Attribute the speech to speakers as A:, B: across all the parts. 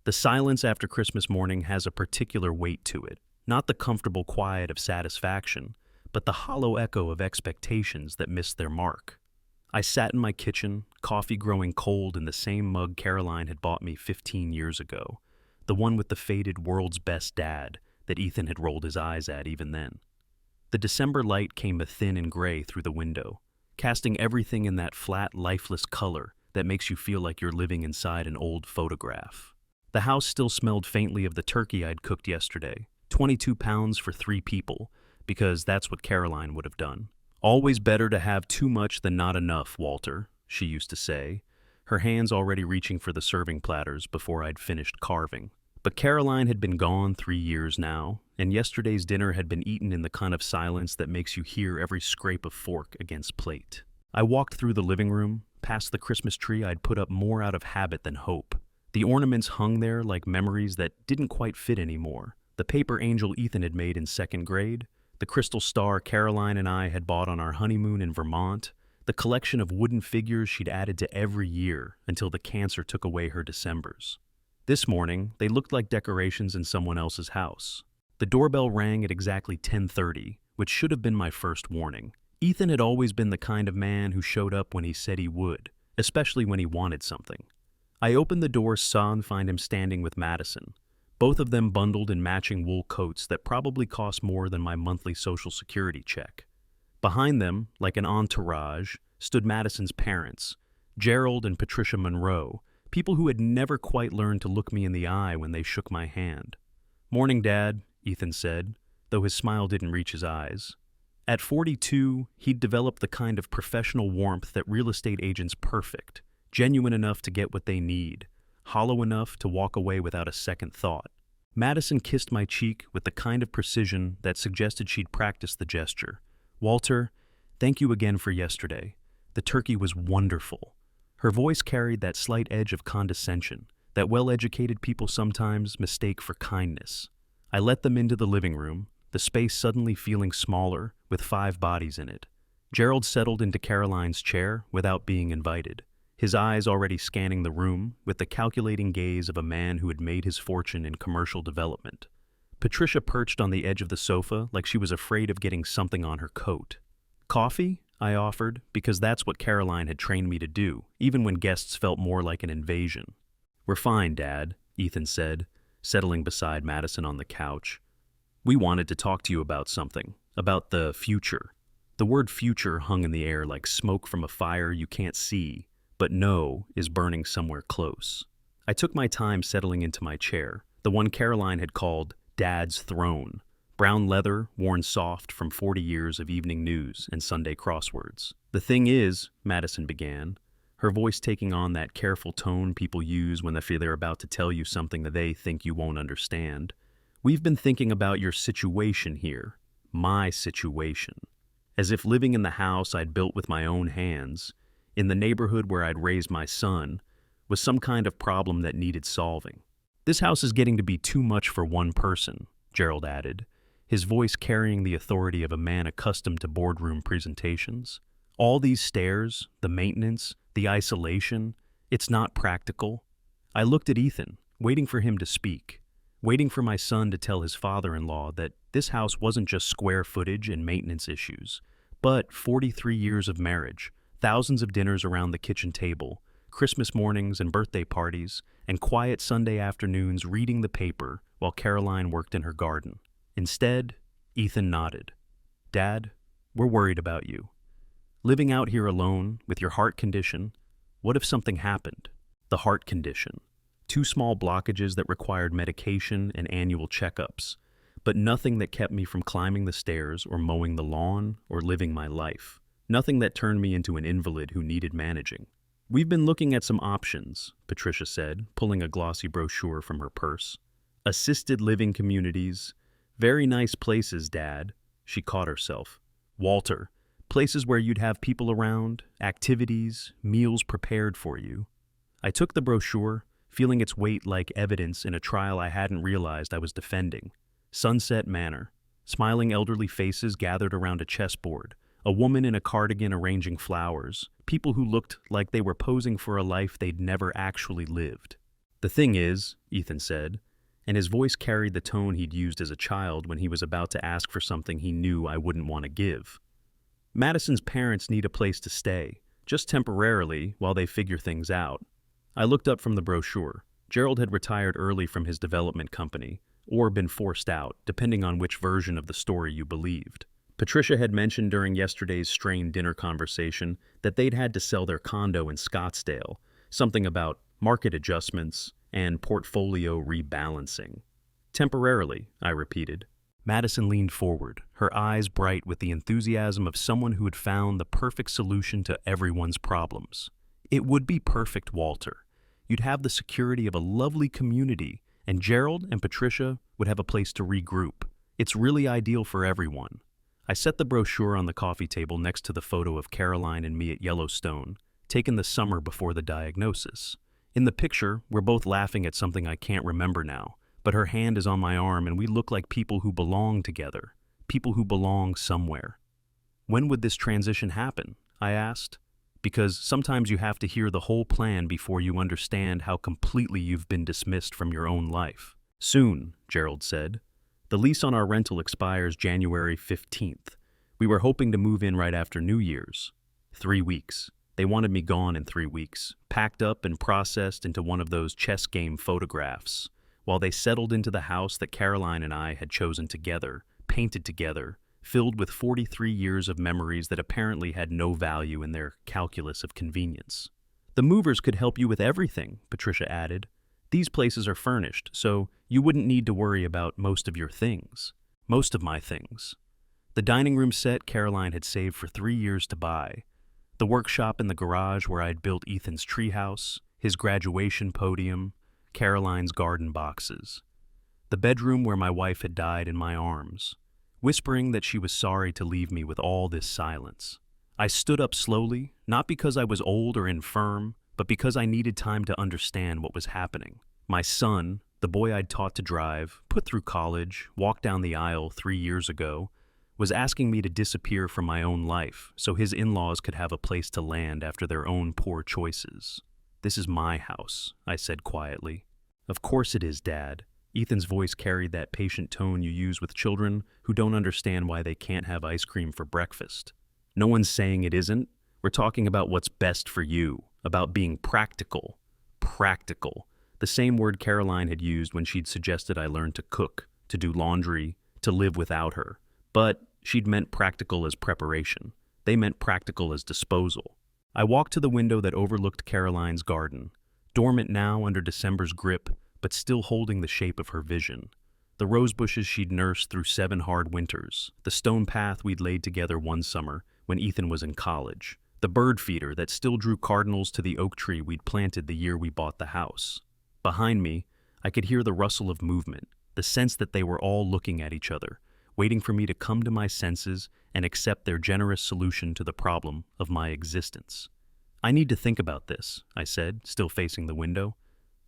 A: The silence after Christmas morning has a particular weight to it, not the comfortable quiet of satisfaction, but the hollow echo of expectations that missed their mark. I sat in my kitchen, coffee growing cold in the same mug Caroline had bought me 15 years ago, the one with the faded "world's best dad" that Ethan had rolled his eyes at even then. The December light came thin and gray through the window, casting everything in that flat, lifeless color that makes you feel like you're living inside an old photograph. The house still smelled faintly of the turkey I'd cooked yesterday, 22 pounds for 3 people, because that's what Caroline would have done. "Always better to have too much than not enough, Walter," she used to say, her hands already reaching for the serving platters before I'd finished carving. But Caroline had been gone 3 years now, and yesterday's dinner had been eaten in the kind of silence that makes you hear every scrape of fork against plate. I walked through the living room, past the Christmas tree I'd put up more out of habit than hope. The ornaments hung there like memories that didn't quite fit anymore. The paper angel Ethan had made in 2nd grade, the crystal star Caroline and I had bought on our honeymoon in Vermont, the collection of wooden figures she'd added to every year until the cancer took away her Decembers. This morning, they looked like decorations in someone else's house. The doorbell rang at exactly 10:30, which should have been my first warning. Ethan had always been the kind of man who showed up when he said he would, especially when he wanted something. I opened the door, saw and find him standing with Madison, both of them bundled in matching wool coats that probably cost more than my monthly Social Security check. Behind them, like an entourage, stood Madison's parents, Gerald and Patricia Monroe, people who had never quite learned to look me in the eye when they shook my hand. "Morning, Dad," Ethan said, though his smile didn't reach his eyes. At 42, he'd developed the kind of professional warmth that real estate agents perfect, genuine enough to get what they need, hollow enough to walk away without a second thought. Madison kissed my cheek with the kind of precision that suggested she'd practiced the gesture. "Walter, thank you again for yesterday. The turkey was wonderful." Her voice carried that slight edge of condescension that well-educated people sometimes mistake for kindness. I let them into the living room, the space suddenly feeling smaller, with 5 bodies in it. Gerald settled into Caroline's chair without being invited, his eyes already scanning the room with the calculating gaze of a man who had made his fortune in commercial development. Patricia perched on the edge of the sofa like she was afraid of getting something on her coat. "Coffee?" I offered, because that's what Caroline had trained me to do, even when guests felt more like an invasion. "We're fine, Dad," Ethan said, settling beside Madison on the couch. "We wanted to talk to you about something, about the future." The word future hung in the air like smoke from a fire you can't see, but know is burning somewhere close. I took my time settling into my chair, the one Caroline had called Dad's throne, brown leather worn soft from 40 years of evening news and Sunday crosswords. "The thing is," Madison began, her voice taking on that careful tone people use when they feel they're about to tell you something that they think you won't understand, "we've been thinking about your situation here, my situation, as if living in the house I'd built with my own hands, in the neighborhood where I'd raised my son, was some kind of problem that needed solving. This house is getting to be too much for one person," Gerald added, his voice carrying the authority of a man accustomed to boardroom presentations. "All these stairs, the maintenance, the isolation, it's not practical." I looked at Ethan, waiting for him to speak, waiting for my son to tell his father-in-law that this house wasn't just square footage and maintenance issues, but 43 years of marriage, thousands of dinners around the kitchen table, Christmas mornings and birthday parties, and quiet Sunday afternoons reading the paper while Caroline worked in her garden. Instead, Ethan nodded. "Dad, we're worried about you. Living out here alone, with your heart condition, what if something happened?" The heart condition. 2 small blockages that required medication and annual checkups, but nothing that kept me from climbing the stairs or mowing the lawn or living my life. Nothing that turned me into an invalid who needed managing. "We've been looking at some options," Patricia said, pulling a glossy brochure from her purse. "Assisted living communities. Very nice places, Dad." She caught herself. "Walter, places where you'd have people around, activities, meals prepared for you." I took the brochure, feeling its weight like evidence in a trial I hadn't realized I was defending. Sunset Manor. Smiling elderly faces gathered around a chessboard, a woman in a cardigan arranging flowers, people who looked like they were posing for a life they'd never actually lived. "The thing is," Ethan said, and his voice carried the tone he'd used as a child when he was about to ask for something he knew I wouldn't want to give. "Madison's parents need a place to stay, just temporarily while they figure things out." I looked up from the brochure. Gerald had retired early from his development company, or been forced out, depending on which version of the story you believed. Patricia had mentioned during yesterday's strained dinner conversation that they'd had to sell their condo in Scottsdale, something about market adjustments and portfolio rebalancing. "Temporarily," I repeated. Madison leaned forward, her eyes bright with the enthusiasm of someone who had found the perfect solution to everyone's problems. "It would be perfect, Walter. You'd have the security of a lovely community, and Gerald and Patricia would have a place to regroup. It's really ideal for everyone." I set the brochure on the coffee table next to the photo of Caroline and me at Yellowstone, taken the summer before the diagnosis. In the picture, we're both laughing at something I can't remember now, but her hand is on my arm and we look like people who belong together, people who belong somewhere. "When would this transition happen?" I asked. "Because sometimes you have to hear the whole plan before you understand how completely you've been dismissed from your own life." "Soon," Gerald said. "The lease on our rental expires January 15th. We were hoping to move in right after New Year's. 3 weeks. They wanted me gone in 3 weeks, packed up and processed into one of those chess game photographs, while they settled into the house that Caroline and I had chosen together, painted together, filled with 43 years of memories that apparently had no value in their calculus of convenience." "The movers could help you with everything," Patricia added. "These places are furnished, so you wouldn't need to worry about most of your things." "Most of my things." The dining room set Caroline had saved for 3 years to buy. The workshop in the garage where I'd built Ethan's treehouse, his graduation podium, Caroline's garden boxes. The bedroom where my wife had died in my arms, whispering that she was sorry to leave me with all this silence. I stood up slowly, not because I was old or infirm, but because I needed time to understand what was happening. My son, the boy I'd taught to drive, put through college, walked down the aisle 3 years ago, was asking me to disappear from my own life so his in-laws could have a place to land after their own poor choices. "This is my house," I said quietly. "Of course it is, Dad." Ethan's voice carried that patient tone you use with children who don't understand why they can't have ice cream for breakfast. "No one's saying it isn't. We're talking about what's best for you, about being practical." Practical. The same word Caroline had used when she'd suggested I learn to cook, to do laundry, to live without her. But she'd meant practical as preparation. They meant practical as disposal. I walked to the window that overlooked Caroline's garden, dormant now under December's grip, but still holding the shape of her vision. The rose bushes she'd nursed through 7 hard winters, the stone path we'd laid together one summer when Ethan was in college, the bird feeder that still drew cardinals to the oak tree we'd planted the year we bought the house. Behind me, I could hear the rustle of movement, the sense that they were all looking at each other, waiting for me to come to my senses and accept their generous solution to the problem of my existence. "I need to think about this," I said, still facing the window.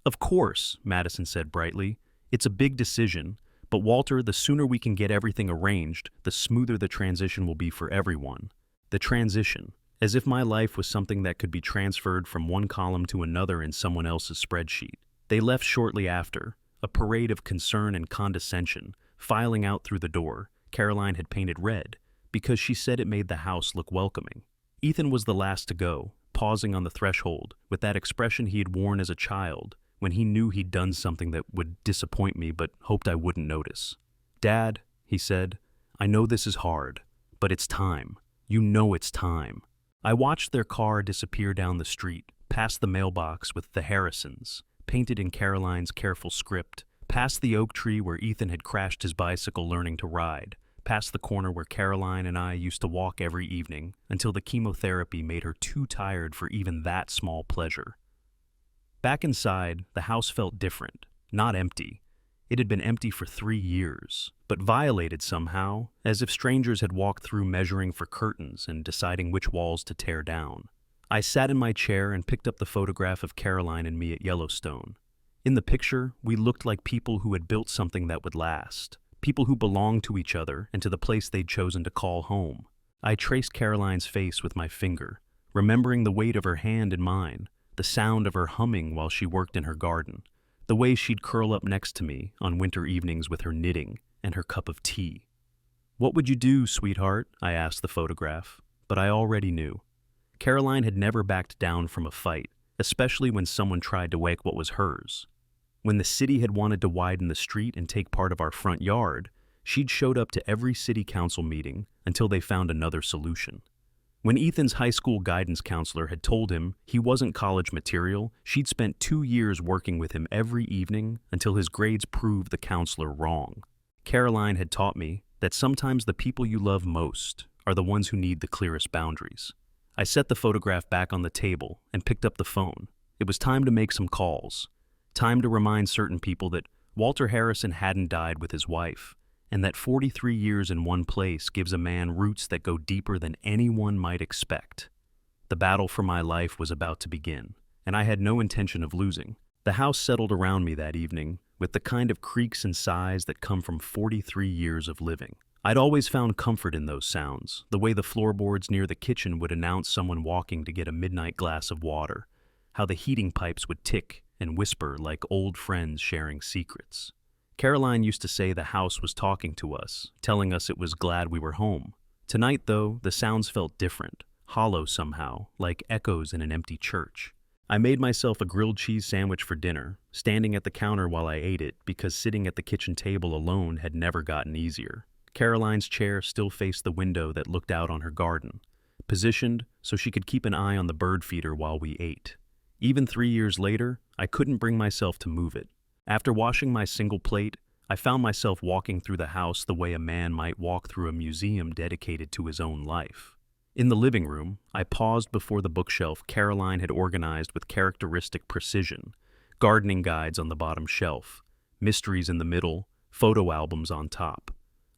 A: "Of course," Madison said brightly. "It's a big decision, but Walter, the sooner we can get everything arranged, the smoother the transition will be for everyone." The transition, as if my life was something that could be transferred from one column to another in someone else's spreadsheet. They left shortly after, a parade of concern and condescension, filing out through the door. Caroline had painted red, because she said it made the house look welcoming. Ethan was the last to go, pausing on the threshold, with that expression he had worn as a child, when he knew he'd done something that would disappoint me but hoped I wouldn't notice. "Dad," he said, "I know this is hard, but it's time. You know it's time." I watched their car disappear down the street, past the mailbox with the Harrisons, painted in Caroline's careful script, past the oak tree where Ethan had crashed his bicycle learning to ride, past the corner where Caroline and I used to walk every evening until the chemotherapy made her too tired for even that small pleasure. Back inside, the house felt different, not empty. It had been empty for 3 years, but violated somehow, as if strangers had walked through measuring for curtains and deciding which walls to tear down. I sat in my chair and picked up the photograph of Caroline and me at Yellowstone. In the picture, we looked like people who had built something that would last, people who belonged to each other and to the place they'd chosen to call home. I traced Caroline's face with my finger, remembering the weight of her hand in mine, the sound of her humming while she worked in her garden, The way she'd curl up next to me on winter evenings with her knitting and her cup of tea. "What would you do, sweetheart?" I asked the photograph, but I already knew. Caroline had never backed down from a fight, especially when someone tried to take what was hers. When the city had wanted to widen the street and take part of our front yard, she'd showed up to every city council meeting until they found another solution. When Ethan's high school guidance counselor had told him he wasn't college material, she'd spent 2 years working with him every evening until his grades proved the counselor wrong. Caroline had taught me that sometimes the people you love most are the ones who need the clearest boundaries. I set the photograph back on the table and picked up the phone. It was time to make some calls. Time to remind certain people that Walter Harrison hadn't died with his wife, and that 43 years in one place gives a man roots that go deeper than anyone might expect. The battle for my life was about to begin, and I had no intention of losing. The house settled around me that evening with the kind of creaks and sighs that come from 43 years of living. I'd always found comfort in those sounds, the way the floorboards near the kitchen would announce someone walking to get a midnight glass of water, how the heating pipes would tick and whisper like old friends sharing secrets. Caroline used to say the house was talking to us, telling us it was glad we were home. Tonight, though, the sounds felt different, hollow somehow, like echoes in an empty church. I made myself a grilled cheese sandwich for dinner, standing at the counter while I ate it because sitting at the kitchen table alone had never gotten easier. Caroline's chair still faced the window that looked out on her garden, positioned so she could keep an eye on the bird feeder while we ate. Even 3 years later, I couldn't bring myself to move it. After washing my single plate, I found myself walking through the house the way a man might walk through a museum dedicated to his own life. In the living room, I paused before the bookshelf Caroline had organized with characteristic precision, gardening guides on the bottom shelf, mysteries in the middle, photo albums on top.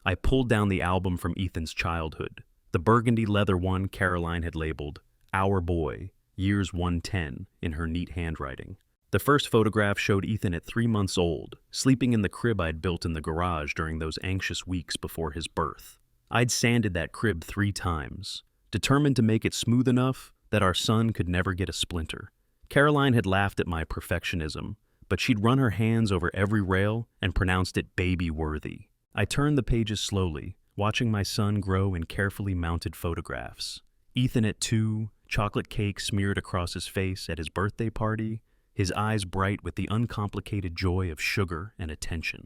A: I pulled down the album from Ethan's childhood, the burgundy leather one Caroline had labeled "Our Boy, Years 110" in her neat handwriting. The first photograph showed Ethan at 3 months old, sleeping in the crib I'd built in the garage during those anxious weeks before his birth. I'd sanded that crib 3 times, determined to make it smooth enough that our son could never get a splinter. Caroline had laughed at my perfectionism, but she'd run her hands over every rail and pronounced it baby-worthy. I turned the pages slowly, watching my son grow in carefully mounted photographs. Ethan at 2, chocolate cake smeared across his face at his birthday party, his eyes bright with the uncomplicated joy of sugar and attention.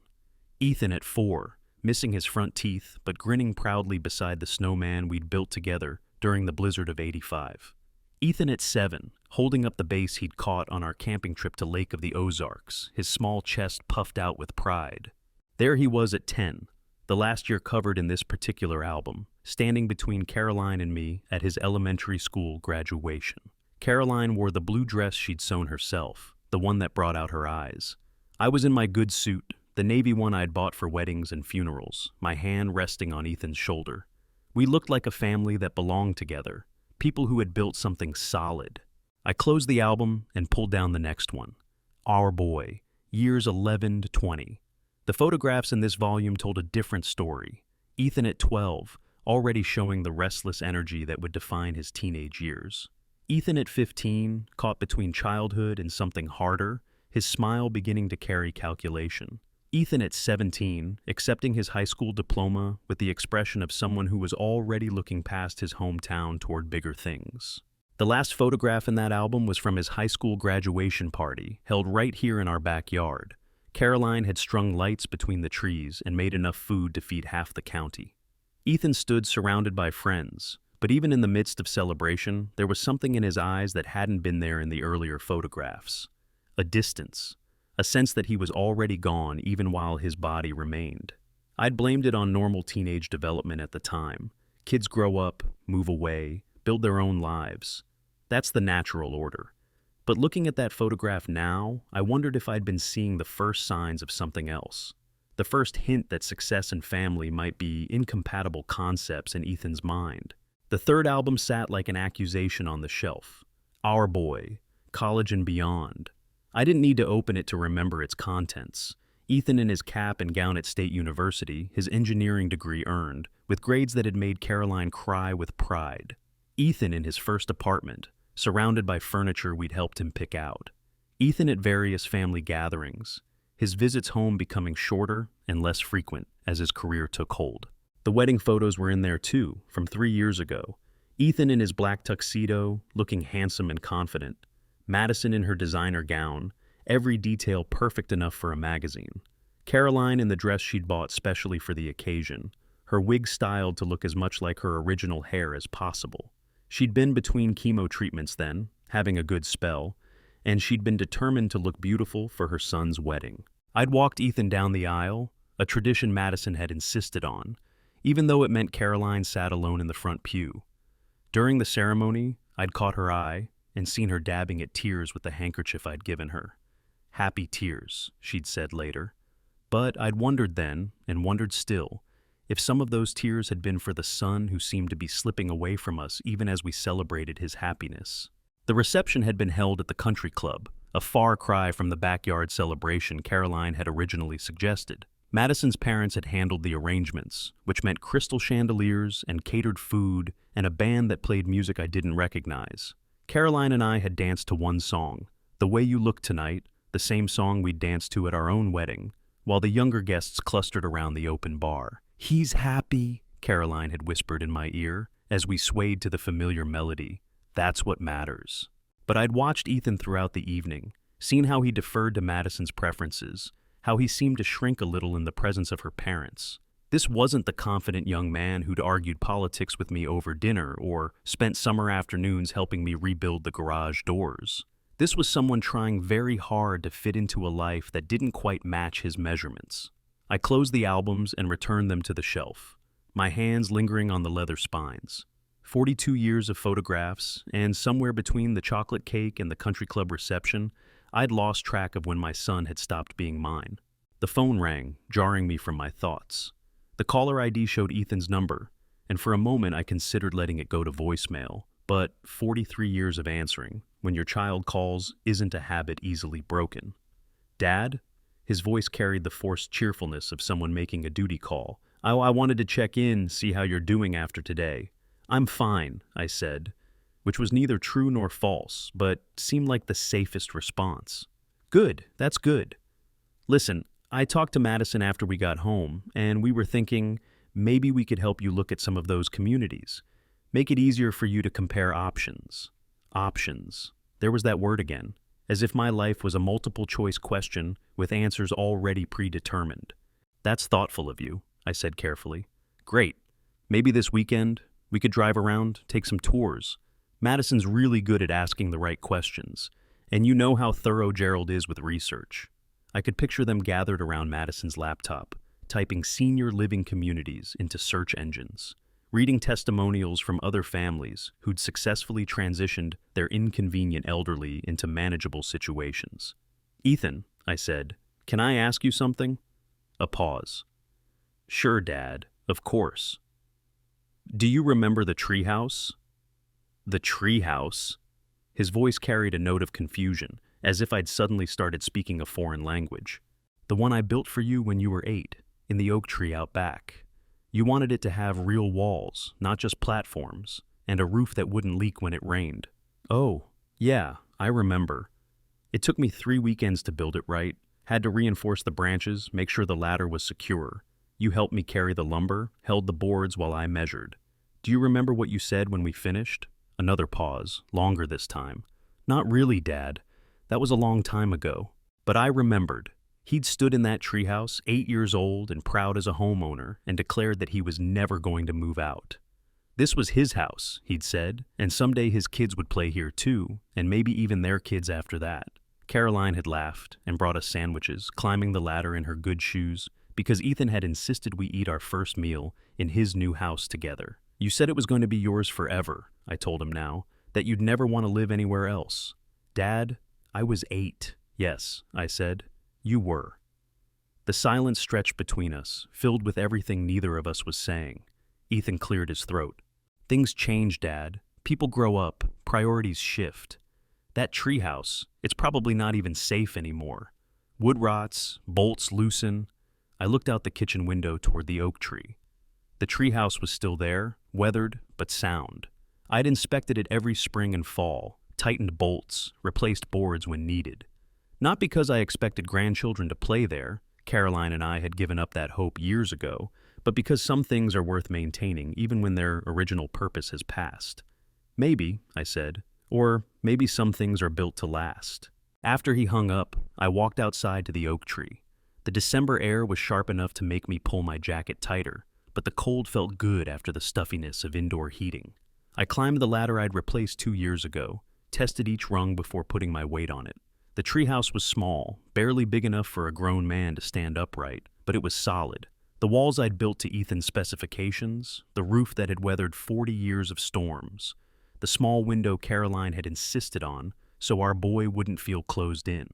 A: Ethan at 4, missing his front teeth but grinning proudly beside the snowman we'd built together during the blizzard of '85. Ethan at 7, holding up the base he'd caught on our camping trip to Lake of the Ozarks, his small chest puffed out with pride. There he was at 10, the last year covered in this particular album, standing between Caroline and me at his elementary school graduation. Caroline wore the blue dress she'd sewn herself, the one that brought out her eyes. I was in my good suit, the navy one I'd bought for weddings and funerals, my hand resting on Ethan's shoulder. We looked like a family that belonged together, people who had built something solid. I closed the album and pulled down the next one. Our Boy, Years 11 to 20. The photographs in this volume told a different story. Ethan at 12, already showing the restless energy that would define his teenage years. Ethan at 15, caught between childhood and something harder, his smile beginning to carry calculation. Ethan at 17, accepting his high school diploma with the expression of someone who was already looking past his hometown toward bigger things. The last photograph in that album was from his high school graduation party, held right here in our backyard. Caroline had strung lights between the trees and made enough food to feed half the county. Ethan stood surrounded by friends, but even in the midst of celebration, there was something in his eyes that hadn't been there in the earlier photographs. A distance, a sense that he was already gone even while his body remained. I'd blamed it on normal teenage development at the time. Kids grow up, move away, build their own lives. That's the natural order. But looking at that photograph now, I wondered if I'd been seeing the first signs of something else. The first hint that success and family might be incompatible concepts in Ethan's mind. The third album sat like an accusation on the shelf. Our Boy, College and Beyond. I didn't need to open it to remember its contents. Ethan in his cap and gown at State University, his engineering degree earned, with grades that had made Caroline cry with pride. Ethan in his first apartment, surrounded by furniture we'd helped him pick out. Ethan at various family gatherings, his visits home becoming shorter and less frequent as his career took hold. The wedding photos were in there too, from 3 years ago. Ethan in his black tuxedo, looking handsome and confident. Madison in her designer gown, every detail perfect enough for a magazine. Caroline in the dress she'd bought specially for the occasion, her wig styled to look as much like her original hair as possible. She'd been between chemo treatments then, having a good spell, and she'd been determined to look beautiful for her son's wedding. I'd walked Ethan down the aisle, a tradition Madison had insisted on, even though it meant Caroline sat alone in the front pew. During the ceremony, I'd caught her eye and seen her dabbing at tears with the handkerchief I'd given her. Happy tears, she'd said later. But I'd wondered then, and wondered still, if some of those tears had been for the son who seemed to be slipping away from us even as we celebrated his happiness. The reception had been held at the country club, a far cry from the backyard celebration Caroline had originally suggested. Madison's parents had handled the arrangements, which meant crystal chandeliers and catered food and a band that played music I didn't recognize. Caroline and I had danced to one song, The Way You Look Tonight, the same song we'd danced to at our own wedding, while the younger guests clustered around the open bar. "He's happy," Caroline had whispered in my ear as we swayed to the familiar melody. That's what matters. But I'd watched Ethan throughout the evening, seen how he deferred to Madison's preferences, how he seemed to shrink a little in the presence of her parents. This wasn't the confident young man who'd argued politics with me over dinner or spent summer afternoons helping me rebuild the garage doors. This was someone trying very hard to fit into a life that didn't quite match his measurements. I closed the albums and returned them to the shelf, my hands lingering on the leather spines. 42 years of photographs, and somewhere between the chocolate cake and the country club reception, I'd lost track of when my son had stopped being mine. The phone rang, jarring me from my thoughts. The caller ID showed Ethan's number, and for a moment I considered letting it go to voicemail. But 43 years of answering, when your child calls, isn't a habit easily broken. "Dad?" His voice carried the forced cheerfulness of someone making a duty call. I wanted to check in, see how you're doing after today." "I'm fine," I said, which was neither true nor false, but seemed like the safest response. "Good, that's good. Listen, I talked to Madison after we got home, and we were thinking maybe we could help you look at some of those communities. Make it easier for you to compare options." Options. There was that word again, as if my life was a multiple-choice question with answers already predetermined. "That's thoughtful of you," I said carefully. "Great. Maybe this weekend we could drive around, take some tours. Madison's really good at asking the right questions, and you know how thorough Gerald is with research." I could picture them gathered around Madison's laptop, typing senior living communities into search engines, reading testimonials from other families who'd successfully transitioned their inconvenient elderly into manageable situations. "Ethan," I said, "can I ask you something?" A pause. "Sure, Dad, of course." "Do you remember the treehouse?" "The treehouse?" His voice carried a note of confusion, as if I'd suddenly started speaking a foreign language. "The one I built for you when you were 8, in the oak tree out back. You wanted it to have real walls, not just platforms, and a roof that wouldn't leak when it rained." "Oh, yeah, I remember. It took me 3 weekends to build it right. Had to reinforce the branches, make sure the ladder was secure. You helped me carry the lumber, held the boards while I measured. Do you remember what you said when we finished?" Another pause, longer this time. "Not really, Dad. That was a long time ago." But I remembered. He'd stood in that treehouse, 8 years old and proud as a homeowner, and declared that he was never going to move out. This was his house, he'd said, and someday his kids would play here too, and maybe even their kids after that. Caroline had laughed and brought us sandwiches, climbing the ladder in her good shoes, because Ethan had insisted we eat our first meal in his new house together. "You said it was going to be yours forever," I told him now, "that you'd never want to live anywhere else." "Dad, I was 8. "Yes," I said, "you were." The silence stretched between us, filled with everything neither of us was saying. Ethan cleared his throat. "Things change, Dad. People grow up, priorities shift. That treehouse, it's probably not even safe anymore. Wood rots, bolts loosen." I looked out the kitchen window toward the oak tree. The treehouse was still there, weathered but sound. I'd inspected it every spring and fall, tightened bolts, replaced boards when needed. Not because I expected grandchildren to play there, Caroline and I had given up that hope years ago, but because some things are worth maintaining even when their original purpose has passed. Maybe, I said, or maybe some things are built to last. After he hung up, I walked outside to the oak tree. The December air was sharp enough to make me pull my jacket tighter, but the cold felt good after the stuffiness of indoor heating. I climbed the ladder I'd replaced 2 years ago, tested each rung before putting my weight on it. The treehouse was small, barely big enough for a grown man to stand upright, but it was solid. The walls I'd built to Ethan's specifications, the roof that had weathered 40 years of storms, the small window Caroline had insisted on so our boy wouldn't feel closed in.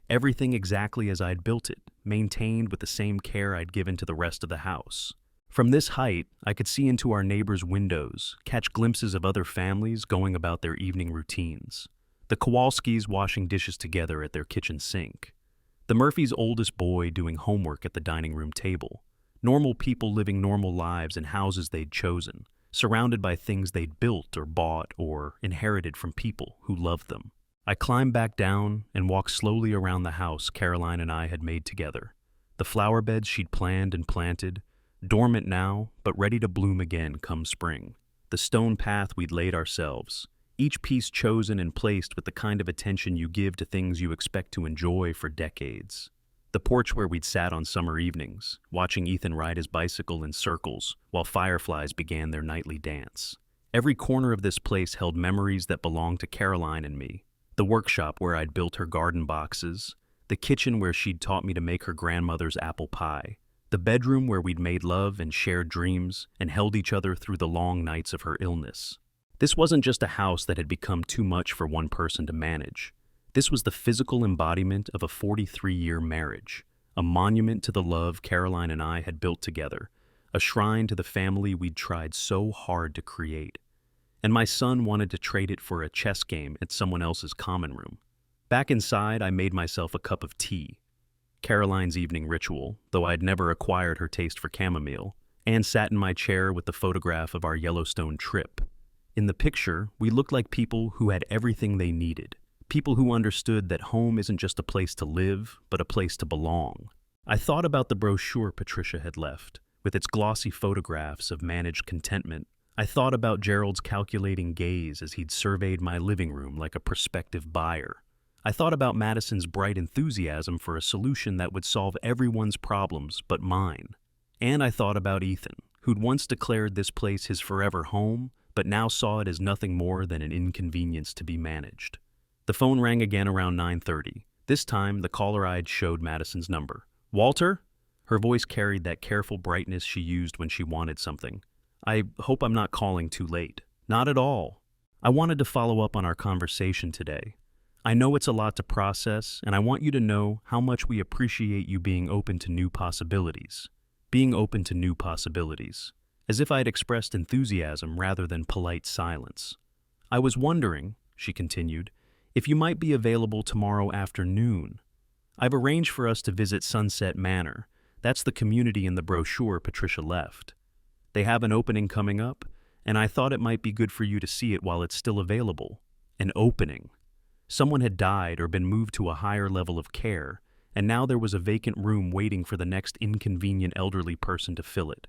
A: Everything exactly as I'd built it, maintained with the same care I'd given to the rest of the house. From this height, I could see into our neighbors' windows, catch glimpses of other families going about their evening routines. The Kowalskis washing dishes together at their kitchen sink. The Murphys' oldest boy doing homework at the dining room table. Normal people living normal lives in houses they'd chosen, surrounded by things they'd built or bought or inherited from people who loved them. I climbed back down and walked slowly around the house Caroline and I had made together. The flower beds she'd planned and planted, dormant now, but ready to bloom again come spring. The stone path we'd laid ourselves, each piece chosen and placed with the kind of attention you give to things you expect to enjoy for decades. The porch where we'd sat on summer evenings, watching Ethan ride his bicycle in circles while fireflies began their nightly dance. Every corner of this place held memories that belonged to Caroline and me. The workshop where I'd built her garden boxes, the kitchen where she'd taught me to make her grandmother's apple pie, the bedroom where we'd made love and shared dreams and held each other through the long nights of her illness. This wasn't just a house that had become too much for one person to manage. This was the physical embodiment of a 43-year marriage, a monument to the love Caroline and I had built together, a shrine to the family we'd tried so hard to create. And my son wanted to trade it for a chess game at someone else's common room. Back inside, I made myself a cup of tea, Caroline's evening ritual, though I'd never acquired her taste for chamomile, and sat in my chair with the photograph of our Yellowstone trip. In the picture, we looked like people who had everything they needed, people who understood that home isn't just a place to live, but a place to belong. I thought about the brochure Patricia had left, with its glossy photographs of managed contentment. I thought about Gerald's calculating gaze as he'd surveyed my living room like a prospective buyer. I thought about Madison's bright enthusiasm for a solution that would solve everyone's problems but mine. And I thought about Ethan, who'd once declared this place his forever home, but now saw it as nothing more than an inconvenience to be managed. The phone rang again around 9:30. This time, the caller I'd showed Madison's number. "Walter?" Her voice carried that careful brightness she used when she wanted something. "I hope I'm not calling too late." "Not at all. I wanted to follow up on our conversation today. I know it's a lot to process, and I want you to know how much we appreciate you being open to new possibilities. Being open to new possibilities. As if I'd expressed enthusiasm rather than polite silence. "I was wondering," she continued, "if you might be available tomorrow afternoon. I've arranged for us to visit Sunset Manor. That's the community in the brochure Patricia left. They have an opening coming up, and I thought it might be good for you to see it while it's still available." An opening. Someone had died or been moved to a higher level of care, and now there was a vacant room waiting for the next inconvenient elderly person to fill it.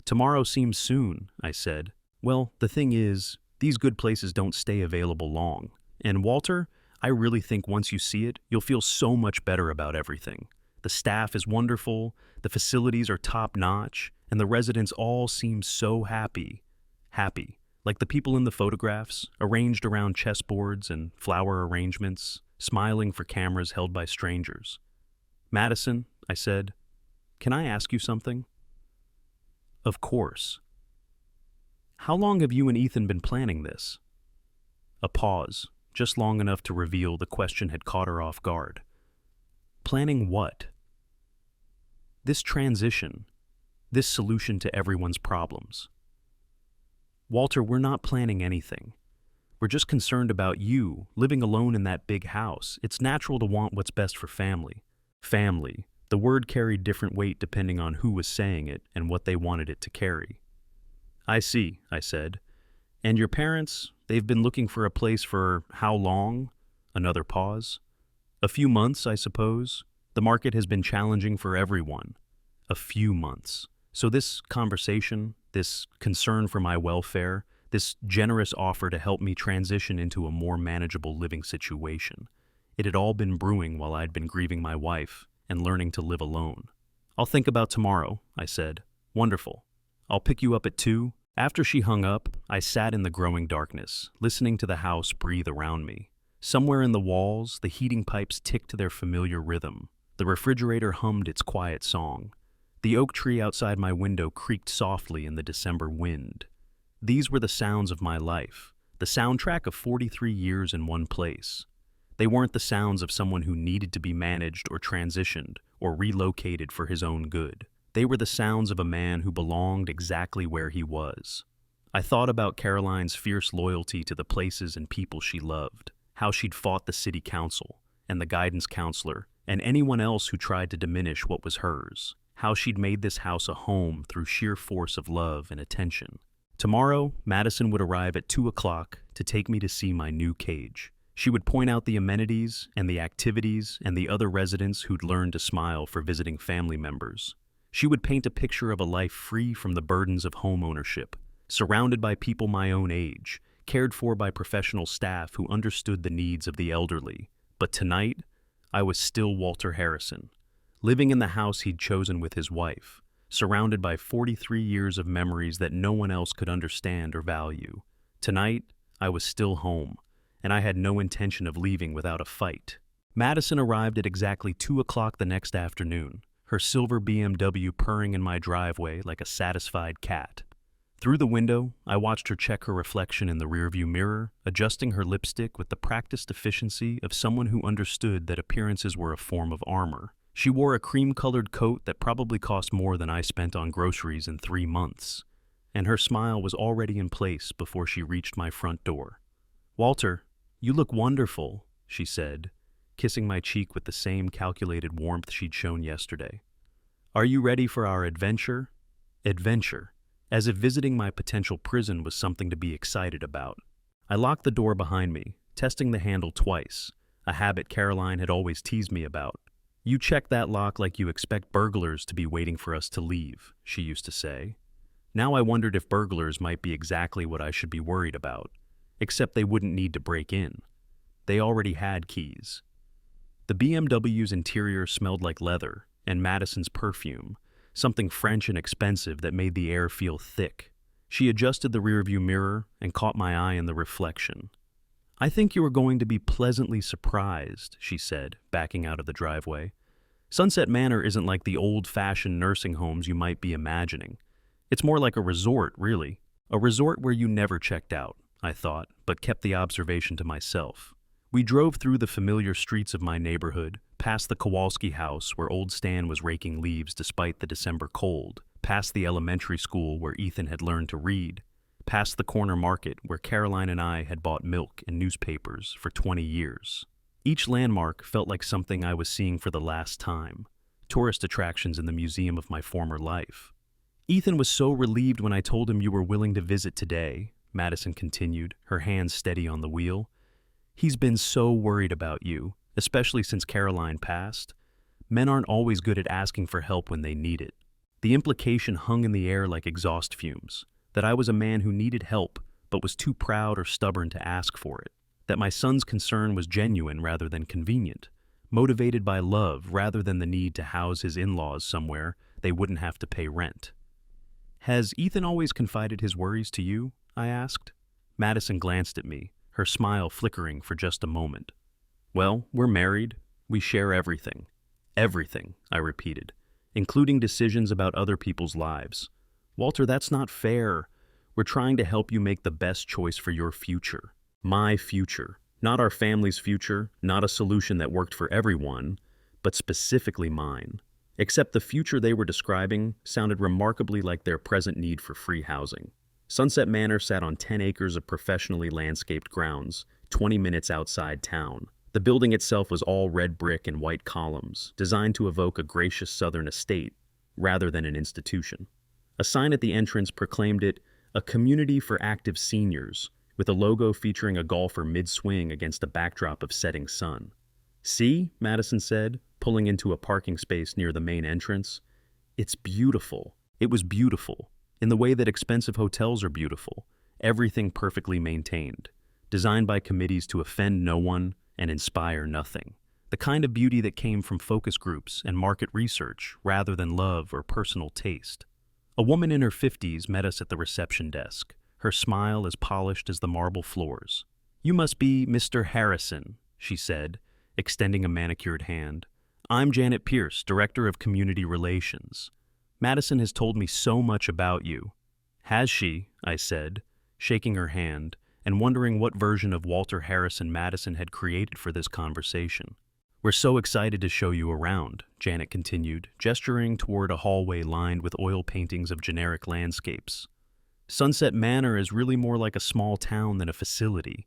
A: "Tomorrow seems soon," I said. "Well, the thing is, these good places don't stay available long. And Walter, I really think once you see it, you'll feel so much better about everything. The staff is wonderful, the facilities are top-notch, and the residents all seem so happy. Happy, like the people in the photographs, arranged around chessboards and flower arrangements, smiling for cameras held by strangers." "Madison," I said, "can I ask you something?" "Of course." "How long have you and Ethan been planning this?" A pause, just long enough to reveal the question had caught her off guard. "Planning what?" "This transition, this solution to everyone's problems." "Walter, we're not planning anything. We're just concerned about you, living alone in that big house. It's natural to want what's best for family." Family. The word carried different weight depending on who was saying it and what they wanted it to carry. "I see," I said. "And your parents, they've been looking for a place for how long?" Another pause. A few months, I suppose. The market has been challenging for everyone. A few months. So this conversation, this concern for my welfare, this generous offer to help me transition into a more manageable living situation, it had all been brewing while I'd been grieving my wife and learning to live alone. "I'll think about tomorrow," I said. "Wonderful. I'll pick you up at 2. After she hung up, I sat in the growing darkness, listening to the house breathe around me. Somewhere in the walls, the heating pipes ticked their familiar rhythm. The refrigerator hummed its quiet song. The oak tree outside my window creaked softly in the December wind. These were the sounds of my life, the soundtrack of 43 years in one place. They weren't the sounds of someone who needed to be managed or transitioned or relocated for his own good. They were the sounds of a man who belonged exactly where he was. I thought about Caroline's fierce loyalty to the places and people she loved, how she'd fought the city council and the guidance counselor and anyone else who tried to diminish what was hers, how she'd made this house a home through sheer force of love and attention. Tomorrow, Madison would arrive at 2 o'clock to take me to see my new cage. She would point out the amenities and the activities and the other residents who'd learned to smile for visiting family members. She would paint a picture of a life free from the burdens of home ownership, surrounded by people my own age, cared for by professional staff who understood the needs of the elderly. But tonight, I was still Walter Harrison, living in the house he'd chosen with his wife, surrounded by 43 years of memories that no one else could understand or value. Tonight, I was still home, and I had no intention of leaving without a fight. Madison arrived at exactly 2 o'clock the next afternoon, her silver BMW purring in my driveway like a satisfied cat. Through the window, I watched her check her reflection in the rearview mirror, adjusting her lipstick with the practiced efficiency of someone who understood that appearances were a form of armor. She wore a cream-colored coat that probably cost more than I spent on groceries in 3 months, and her smile was already in place before she reached my front door. "Walter, you look wonderful," she said, kissing my cheek with the same calculated warmth she'd shown yesterday. "Are you ready for our adventure?" Adventure, as if visiting my potential prison was something to be excited about. I locked the door behind me, testing the handle twice, a habit Caroline had always teased me about. "You check that lock like you expect burglars to be waiting for us to leave," she used to say. Now I wondered if burglars might be exactly what I should be worried about, except they wouldn't need to break in. They already had keys. The BMW's interior smelled like leather and Madison's perfume, something French and expensive that made the air feel thick. She adjusted the rearview mirror and caught my eye in the reflection. "I think you are going to be pleasantly surprised," she said, backing out of the driveway. "Sunset Manor isn't like the old-fashioned nursing homes you might be imagining. It's more like a resort, really. A resort where you never checked out," I thought, but kept the observation to myself. We drove through the familiar streets of my neighborhood, past the Kowalski house where old Stan was raking leaves despite the December cold, past the elementary school where Ethan had learned to read, past the corner market where Caroline and I had bought milk and newspapers for 20 years. Each landmark felt like something I was seeing for the last time, tourist attractions in the museum of my former life. "Ethan was so relieved when I told him you were willing to visit today," Madison continued, her hands steady on the wheel. "He's been so worried about you, especially since Caroline passed. Men aren't always good at asking for help when they need it." The implication hung in the air like exhaust fumes, that I was a man who needed help but was too proud or stubborn to ask for it, that my son's concern was genuine rather than convenient, motivated by love rather than the need to house his in-laws somewhere they wouldn't have to pay rent. "Has Ethan always confided his worries to you?" I asked. Madison glanced at me, her smile flickering for just a moment. "Well, we're married. We share everything." "Everything," I repeated, "including decisions about other people's lives." "Walter, that's not fair. We're trying to help you make the best choice for your future. My future. Not our family's future, not a solution that worked for everyone, but specifically mine." Except the future they were describing sounded remarkably like their present need for free housing. Sunset Manor sat on 10 acres of professionally landscaped grounds, 20 minutes outside town. The building itself was all red brick and white columns, designed to evoke a gracious southern estate rather than an institution. A sign at the entrance proclaimed it a community for active seniors, with a logo featuring a golfer mid-swing against a backdrop of setting sun. See, Madison said, pulling into a parking space near the main entrance. It's beautiful. It was beautiful, in the way that expensive hotels are beautiful, everything perfectly maintained, designed by committees to offend no one and inspire nothing. The kind of beauty that came from focus groups and market research rather than love or personal taste. A woman in her 50s met us at the reception desk, her smile as polished as the marble floors. "You must be Mr. Harrison," she said, extending a manicured hand. "I'm Janet Pierce, Director of Community Relations. Madison has told me so much about you." "Has she?" I said, shaking her hand and wondering what version of Walter Harrison Madison had created for this conversation. "We're so excited to show you around," Janet continued, gesturing toward a hallway lined with oil paintings of generic landscapes. "Sunset Manor is really more like a small town than a facility.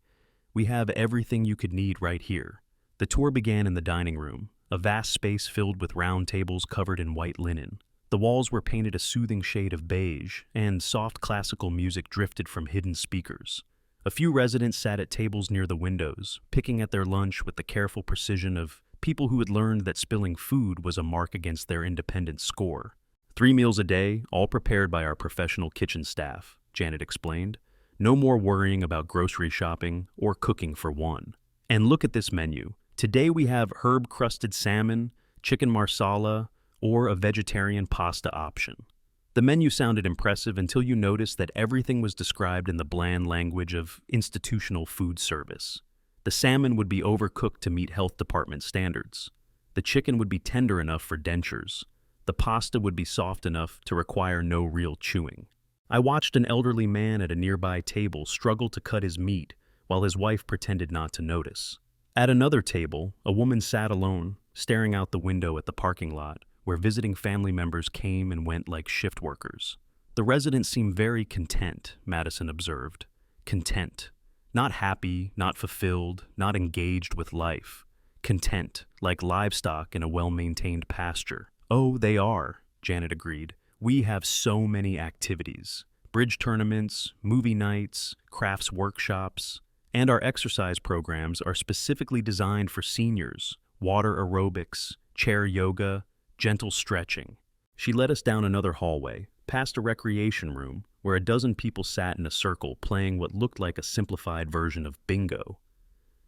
A: We have everything you could need right here." The tour began in the dining room, a vast space filled with round tables covered in white linen. The walls were painted a soothing shade of beige, and soft classical music drifted from hidden speakers. A few residents sat at tables near the windows, picking at their lunch with the careful precision of people who had learned that spilling food was a mark against their independent score. 3 meals a day, all prepared by our professional kitchen staff, Janet explained. No more worrying about grocery shopping or cooking for one. And look at this menu. Today we have herb-crusted salmon, chicken marsala, or a vegetarian pasta option. The menu sounded impressive until you noticed that everything was described in the bland language of institutional food service. The salmon would be overcooked to meet health department standards. The chicken would be tender enough for dentures. The pasta would be soft enough to require no real chewing. I watched an elderly man at a nearby table struggle to cut his meat while his wife pretended not to notice. At another table, a woman sat alone, staring out the window at the parking lot, where visiting family members came and went like shift workers. The residents seemed very content, Madison observed. Content. Not happy, not fulfilled, not engaged with life. Content, like livestock in a well-maintained pasture. "Oh, they are," Janet agreed. "We have so many activities. Bridge tournaments, movie nights, crafts workshops, and our exercise programs are specifically designed for seniors. Water aerobics, chair yoga, gentle stretching." She led us down another hallway, past a recreation room, where a dozen people sat in a circle playing what looked like a simplified version of bingo.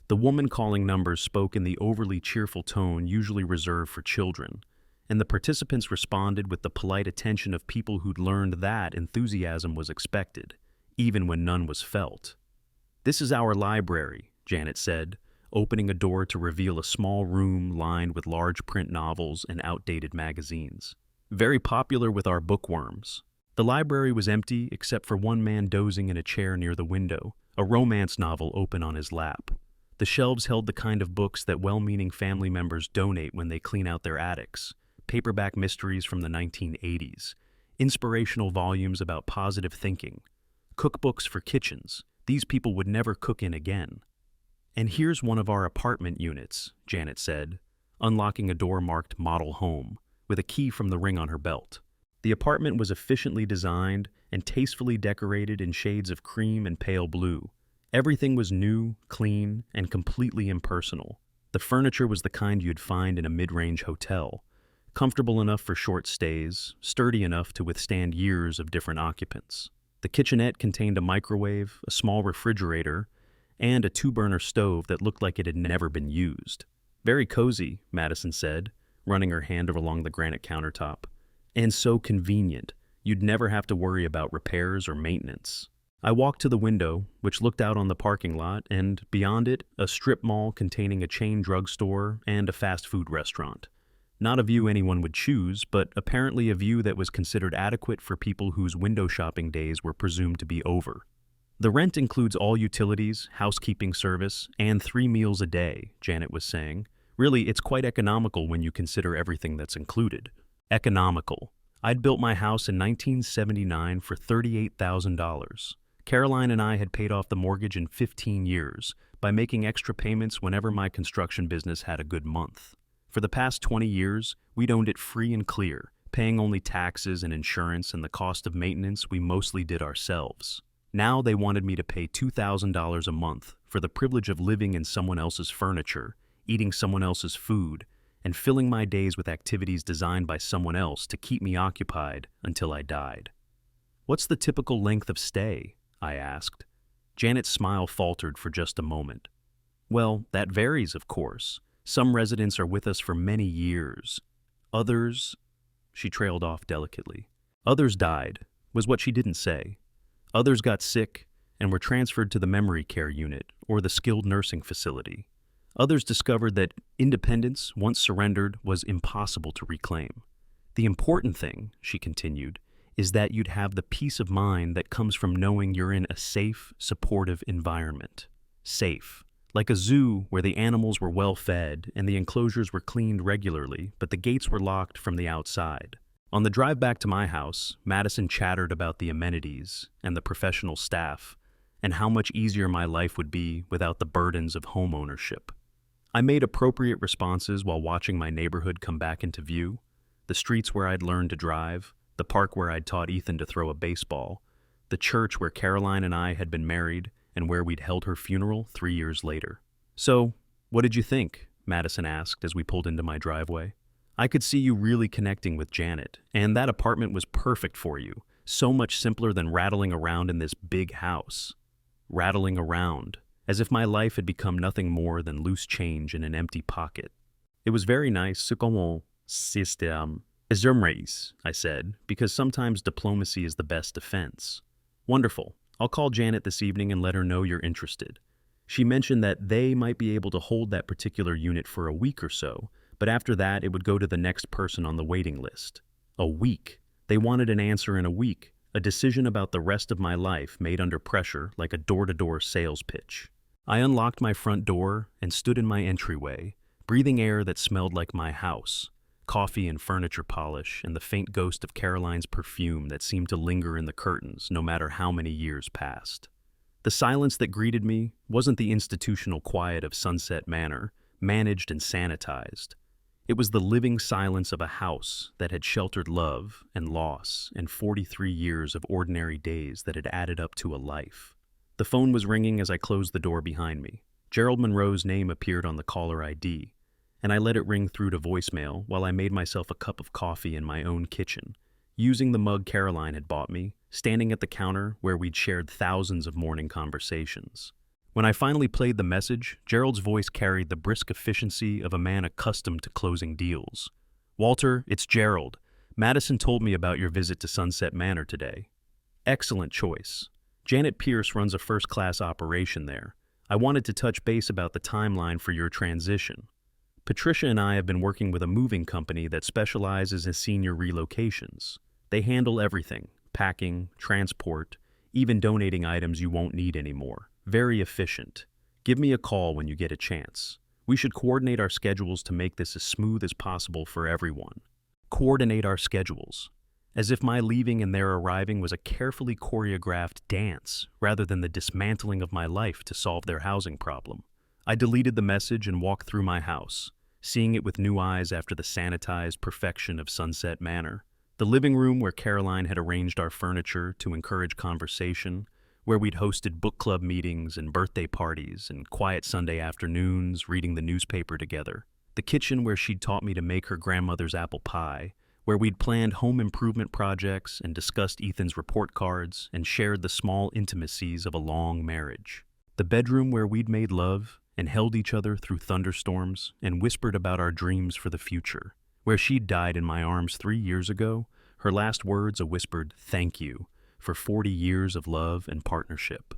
A: The woman calling numbers spoke in the overly cheerful tone usually reserved for children, and the participants responded with the polite attention of people who'd learned that enthusiasm was expected, even when none was felt. "This is our library," Janet said, opening a door to reveal a small room lined with large print novels and outdated magazines. "Very popular with our bookworms." The library was empty except for one man dozing in a chair near the window, a romance novel open on his lap. The shelves held the kind of books that well-meaning family members donate when they clean out their attics, paperback mysteries from the 1980s, inspirational volumes about positive thinking, cookbooks for kitchens these people would never cook in again. "And here's one of our apartment units," Janet said, unlocking a door marked Model Home, with a key from the ring on her belt. The apartment was efficiently designed and tastefully decorated in shades of cream and pale blue. Everything was new, clean, and completely impersonal. The furniture was the kind you'd find in a mid-range hotel, comfortable enough for short stays, sturdy enough to withstand years of different occupants. The kitchenette contained a microwave, a small refrigerator, and a 2-burner stove that looked like it had never been used. "Very cozy," Madison said, running her hand along the granite countertop. "And so convenient. You'd never have to worry about repairs or maintenance." I walked to the window, which looked out on the parking lot, and beyond it, a strip mall containing a chain drugstore and a fast food restaurant. Not a view anyone would choose, but apparently a view that was considered adequate for people whose window shopping days were presumed to be over. "The rent includes all utilities, housekeeping service, and 3 meals a day," Janet was saying. "Really, it's quite economical when you consider everything that's included." Economical. I'd built my house in 1979 for $38,000. Caroline and I had paid off the mortgage in 15 years by making extra payments whenever my construction business had a good month. For the past 20 years, we'd owned it free and clear, paying only taxes and insurance and the cost of maintenance we mostly did ourselves. Now they wanted me to pay $2,000 a month for the privilege of living in someone else's furniture, eating someone else's food, and filling my days with activities designed by someone else to keep me occupied until I died. "What's the typical length of stay?" I asked. Janet's smile faltered for just a moment. "Well, that varies, of course. Some residents are with us for many years. Others—" She trailed off delicately. "Others died," was what she didn't say. "Others got sick and were transferred to the memory care unit or the skilled nursing facility. Others discovered that independence, once surrendered, was impossible to reclaim. The important thing," she continued, "is that you'd have the peace of mind that comes from knowing you're in a safe, supportive environment. Safe. Like a zoo where the animals were well fed and the enclosures were cleaned regularly, but the gates were locked from the outside." On the drive back to my house, Madison chattered about the amenities and the professional staff and how much easier my life would be without the burdens of home ownership. I made appropriate responses while watching my neighborhood come back into view, the streets where I'd learned to drive, the park where I'd taught Ethan to throw a baseball, the church where Caroline and I had been married and where we'd held her funeral 3 years later. "So, what did you think?" Madison asked as we pulled into my driveway. "I could see you really connecting with Janet, and that apartment was perfect for you, so much simpler than rattling around in this big house." Rattling around, as if my life had become nothing more than loose change in an empty pocket. "It was very nice, c'est comme système. I said, because sometimes diplomacy is the best defense. "Wonderful. I'll call Janet this evening and let her know you're interested. She mentioned that they might be able to hold that particular unit for a week or so, but after that it would go to the next person on the waiting list." A week. They wanted an answer in a week, a decision about the rest of my life made under pressure like a door-to-door sales pitch. I unlocked my front door and stood in my entryway, breathing air that smelled like my house, coffee and furniture polish, and the faint ghost of Caroline's perfume that seemed to linger in the curtains no matter how many years passed. The silence that greeted me wasn't the institutional quiet of Sunset Manor, managed and sanitized. It was the living silence of a house that had sheltered love and loss and 43 years of ordinary days that had added up to a life. The phone was ringing as I closed the door behind me. Gerald Monroe's name appeared on the caller ID, and I let it ring through to voicemail while I made myself a cup of coffee in my own kitchen, using the mug Caroline had bought me, standing at the counter where we'd shared thousands of morning conversations. When I finally played the message, Gerald's voice carried the brisk efficiency of a man accustomed to closing deals. "Walter, it's Gerald. Madison told me about your visit to Sunset Manor today." "Excellent choice. Janet Pierce runs a first-class operation there. I wanted to touch base about the timeline for your transition. Patricia and I have been working with a moving company that specializes in senior relocations. They handle everything: packing, transport, even donating items you won't need anymore. Very efficient. Give me a call when you get a chance. We should coordinate our schedules to make this as smooth as possible for everyone." Coordinate our schedules. As if my leaving and their arriving was a carefully choreographed dance rather than the dismantling of my life to solve their housing problem. I deleted the message and walked through my house, seeing it with new eyes after the sanitized perfection of Sunset Manor. The living room where Caroline had arranged our furniture to encourage conversation, where we'd hosted book club meetings and birthday parties and quiet Sunday afternoons reading the newspaper together. The kitchen where she'd taught me to make her grandmother's apple pie, where we'd planned home improvement projects and discussed Ethan's report cards and shared the small intimacies of a long marriage. The bedroom where we'd made love and held each other through thunderstorms and whispered about our dreams for the future, where she'd died in my arms 3 years ago, her last words a whispered "thank you" for 40 years of love and partnership.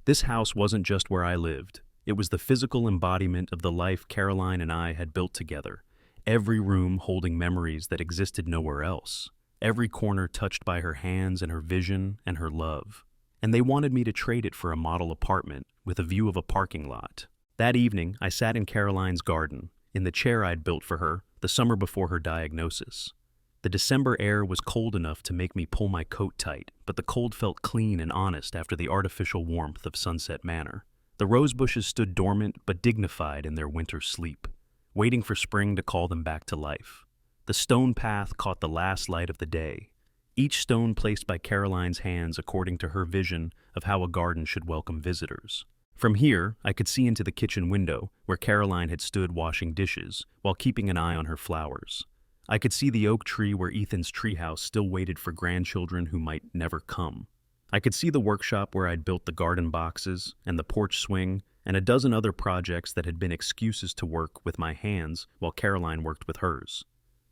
A: This house wasn't just where I lived. It was the physical embodiment of the life Caroline and I had built together, every room holding memories that existed nowhere else, every corner touched by her hands and her vision and her love. And they wanted me to trade it for a model apartment with a view of a parking lot. That evening, I sat in Caroline's garden, in the chair I'd built for her the summer before her diagnosis. The December air was cold enough to make me pull my coat tight, but the cold felt clean and honest after the artificial warmth of Sunset Manor. The rose bushes stood dormant but dignified in their winter sleep, waiting for spring to call them back to life. The stone path caught the last light of the day, each stone placed by Caroline's hands according to her vision of how a garden should welcome visitors. From here, I could see into the kitchen window, where Caroline had stood washing dishes while keeping an eye on her flowers. I could see the oak tree where Ethan's treehouse still waited for grandchildren who might never come. I could see the workshop where I'd built the garden boxes and the porch swing and a dozen other projects that had been excuses to work with my hands while Caroline worked with hers.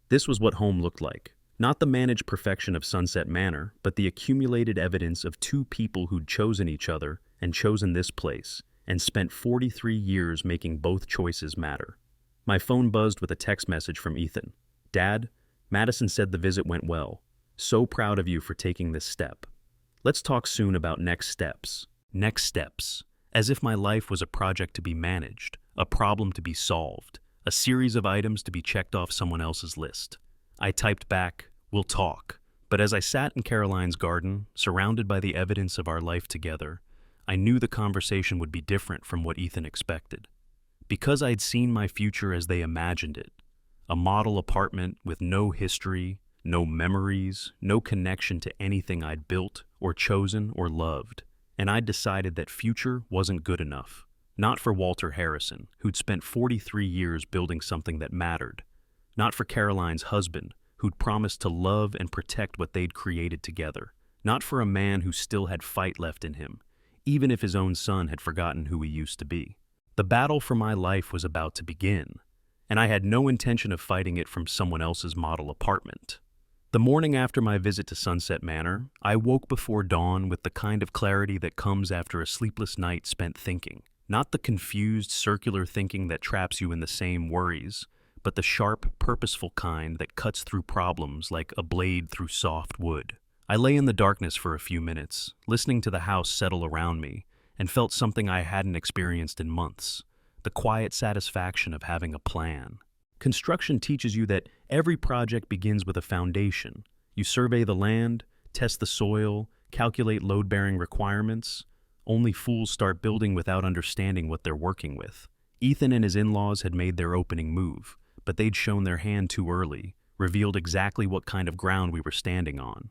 A: This was what home looked like. Not the managed perfection of Sunset Manor, but the accumulated evidence of two people who'd chosen each other and chosen this place, and spent 43 years making both choices matter. My phone buzzed with a text message from Ethan. "Dad, Madison said the visit went well. So proud of you for taking this step. Let's talk soon about next steps." Next steps. As if my life was a project to be managed, a problem to be solved, a series of items to be checked off someone else's list. I typed back, "We'll talk." But as I sat in Caroline's garden, surrounded by the evidence of our life together, I knew the conversation would be different from what Ethan expected. Because I'd seen my future as they imagined it, a model apartment with no history, no memories, no connection to anything I'd built or chosen or loved. And I'd decided that future wasn't good enough. Not for Walter Harrison, who'd spent 43 years building something that mattered. Not for Caroline's husband, who'd promised to love and protect what they'd created together. Not for a man who still had fight left in him, even if his own son had forgotten who he used to be. The battle for my life was about to begin, and I had no intention of fighting it from someone else's model apartment. The morning after my visit to Sunset Manor, I woke before dawn with the kind of clarity that comes after a sleepless night spent thinking. Not the confused, circular thinking that traps you in the same worries, but the sharp, purposeful kind that cuts through problems like a blade through soft wood. I lay in the darkness for a few minutes, listening to the house settle around me, and felt something I hadn't experienced in months: the quiet satisfaction of having a plan. Construction teaches you that every project begins with a foundation. You survey the land, test the soil, calculate load-bearing requirements. Only fools start building without understanding what they're working with. Ethan and his in-laws had made their opening move, but they'd shown their hand too early, revealed exactly what kind of ground we were standing on.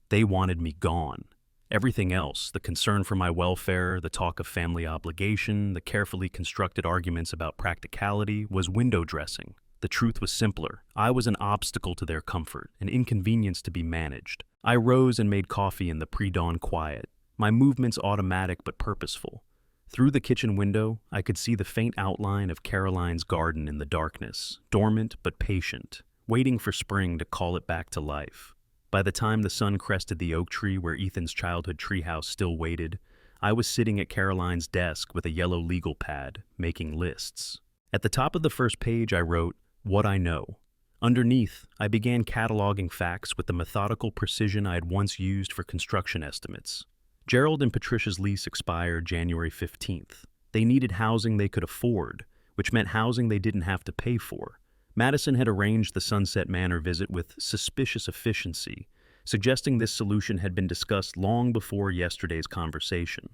A: They wanted me gone. Everything else, the concern for my welfare, the talk of family obligation, the carefully constructed arguments about practicality, was window dressing. The truth was simpler. I was an obstacle to their comfort, an inconvenience to be managed. I rose and made coffee in the pre-dawn quiet, my movements automatic but purposeful. Through the kitchen window, I could see the faint outline of Caroline's garden in the darkness, dormant but patient, waiting for spring to call it back to life. By the time the sun crested the oak tree where Ethan's childhood treehouse still waited, I was sitting at Caroline's desk with a yellow legal pad, making lists. At the top of the first page, I wrote, "What I know." Underneath, I began cataloging facts with the methodical precision I had once used for construction estimates. Gerald and Patricia's lease expired January 15th. They needed housing they could afford, which meant housing they didn't have to pay for. Madison had arranged the Sunset Manor visit with suspicious efficiency, suggesting this solution had been discussed long before yesterday's conversation.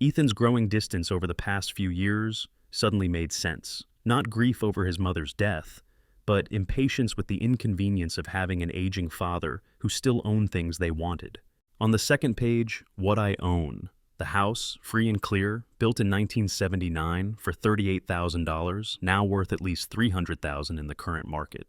A: Ethan's growing distance over the past few years suddenly made sense. Not grief over his mother's death, but impatience with the inconvenience of having an aging father who still owned things they wanted. On the second page, what I own. The house, free and clear, built in 1979 for $38,000, now worth at least $300,000 in the current market.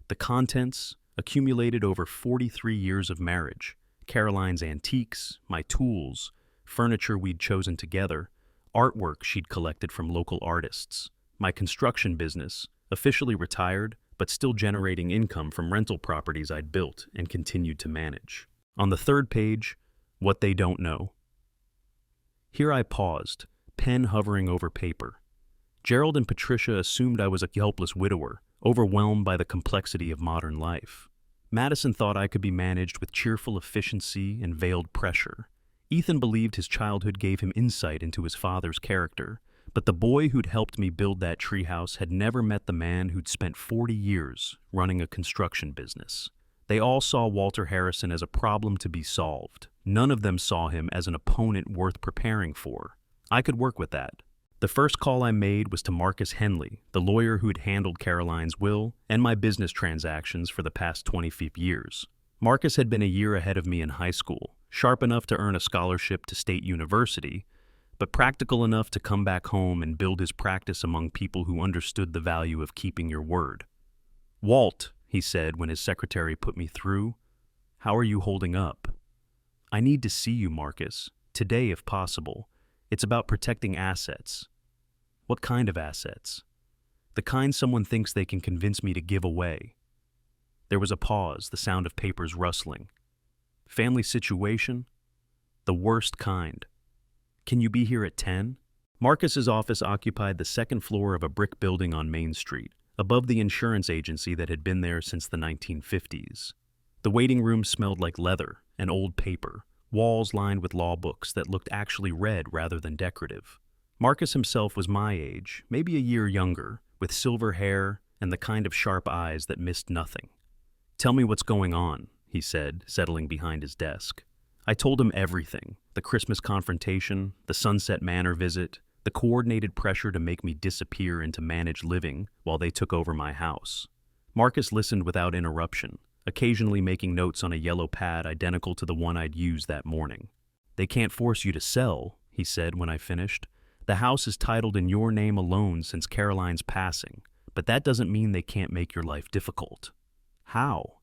A: The contents, accumulated over 43 years of marriage. Caroline's antiques, my tools, furniture we'd chosen together, artwork she'd collected from local artists. My construction business, officially retired, but still generating income from rental properties I'd built and continued to manage. On the third page, what they don't know. Here I paused, pen hovering over paper. Gerald and Patricia assumed I was a helpless widower, overwhelmed by the complexity of modern life. Madison thought I could be managed with cheerful efficiency and veiled pressure. Ethan believed his childhood gave him insight into his father's character, but the boy who'd helped me build that treehouse had never met the man who'd spent 40 years running a construction business. They all saw Walter Harrison as a problem to be solved. None of them saw him as an opponent worth preparing for. I could work with that. The first call I made was to Marcus Henley, the lawyer who'd handled Caroline's will and my business transactions for the past 25 years. Marcus had been a year ahead of me in high school, sharp enough to earn a scholarship to State University, but practical enough to come back home and build his practice among people who understood the value of keeping your word. "Walt," he said when his secretary put me through, "how are you holding up?" "I need to see you, Marcus. Today, if possible. It's about protecting assets." "What kind of assets?" "The kind someone thinks they can convince me to give away." There was a pause, the sound of papers rustling. "Family situation?" "The worst kind." "Can you be here at 10? Marcus's office occupied the second floor of a brick building on Main Street, above the insurance agency that had been there since the 1950s. The waiting room smelled like leather and old paper, walls lined with law books that looked actually read rather than decorative. Marcus himself was my age, maybe a year younger, with silver hair and the kind of sharp eyes that missed nothing. "Tell me what's going on," he said, settling behind his desk. I told him everything: the Christmas confrontation, the Sunset Manor visit, the coordinated pressure to make me disappear into managed living while they took over my house. Marcus listened without interruption, occasionally making notes on a yellow pad identical to the one I'd used that morning. "They can't force you to sell," he said when I finished. "The house is titled in your name alone since Caroline's passing, but that doesn't mean they can't make your life difficult." "How?"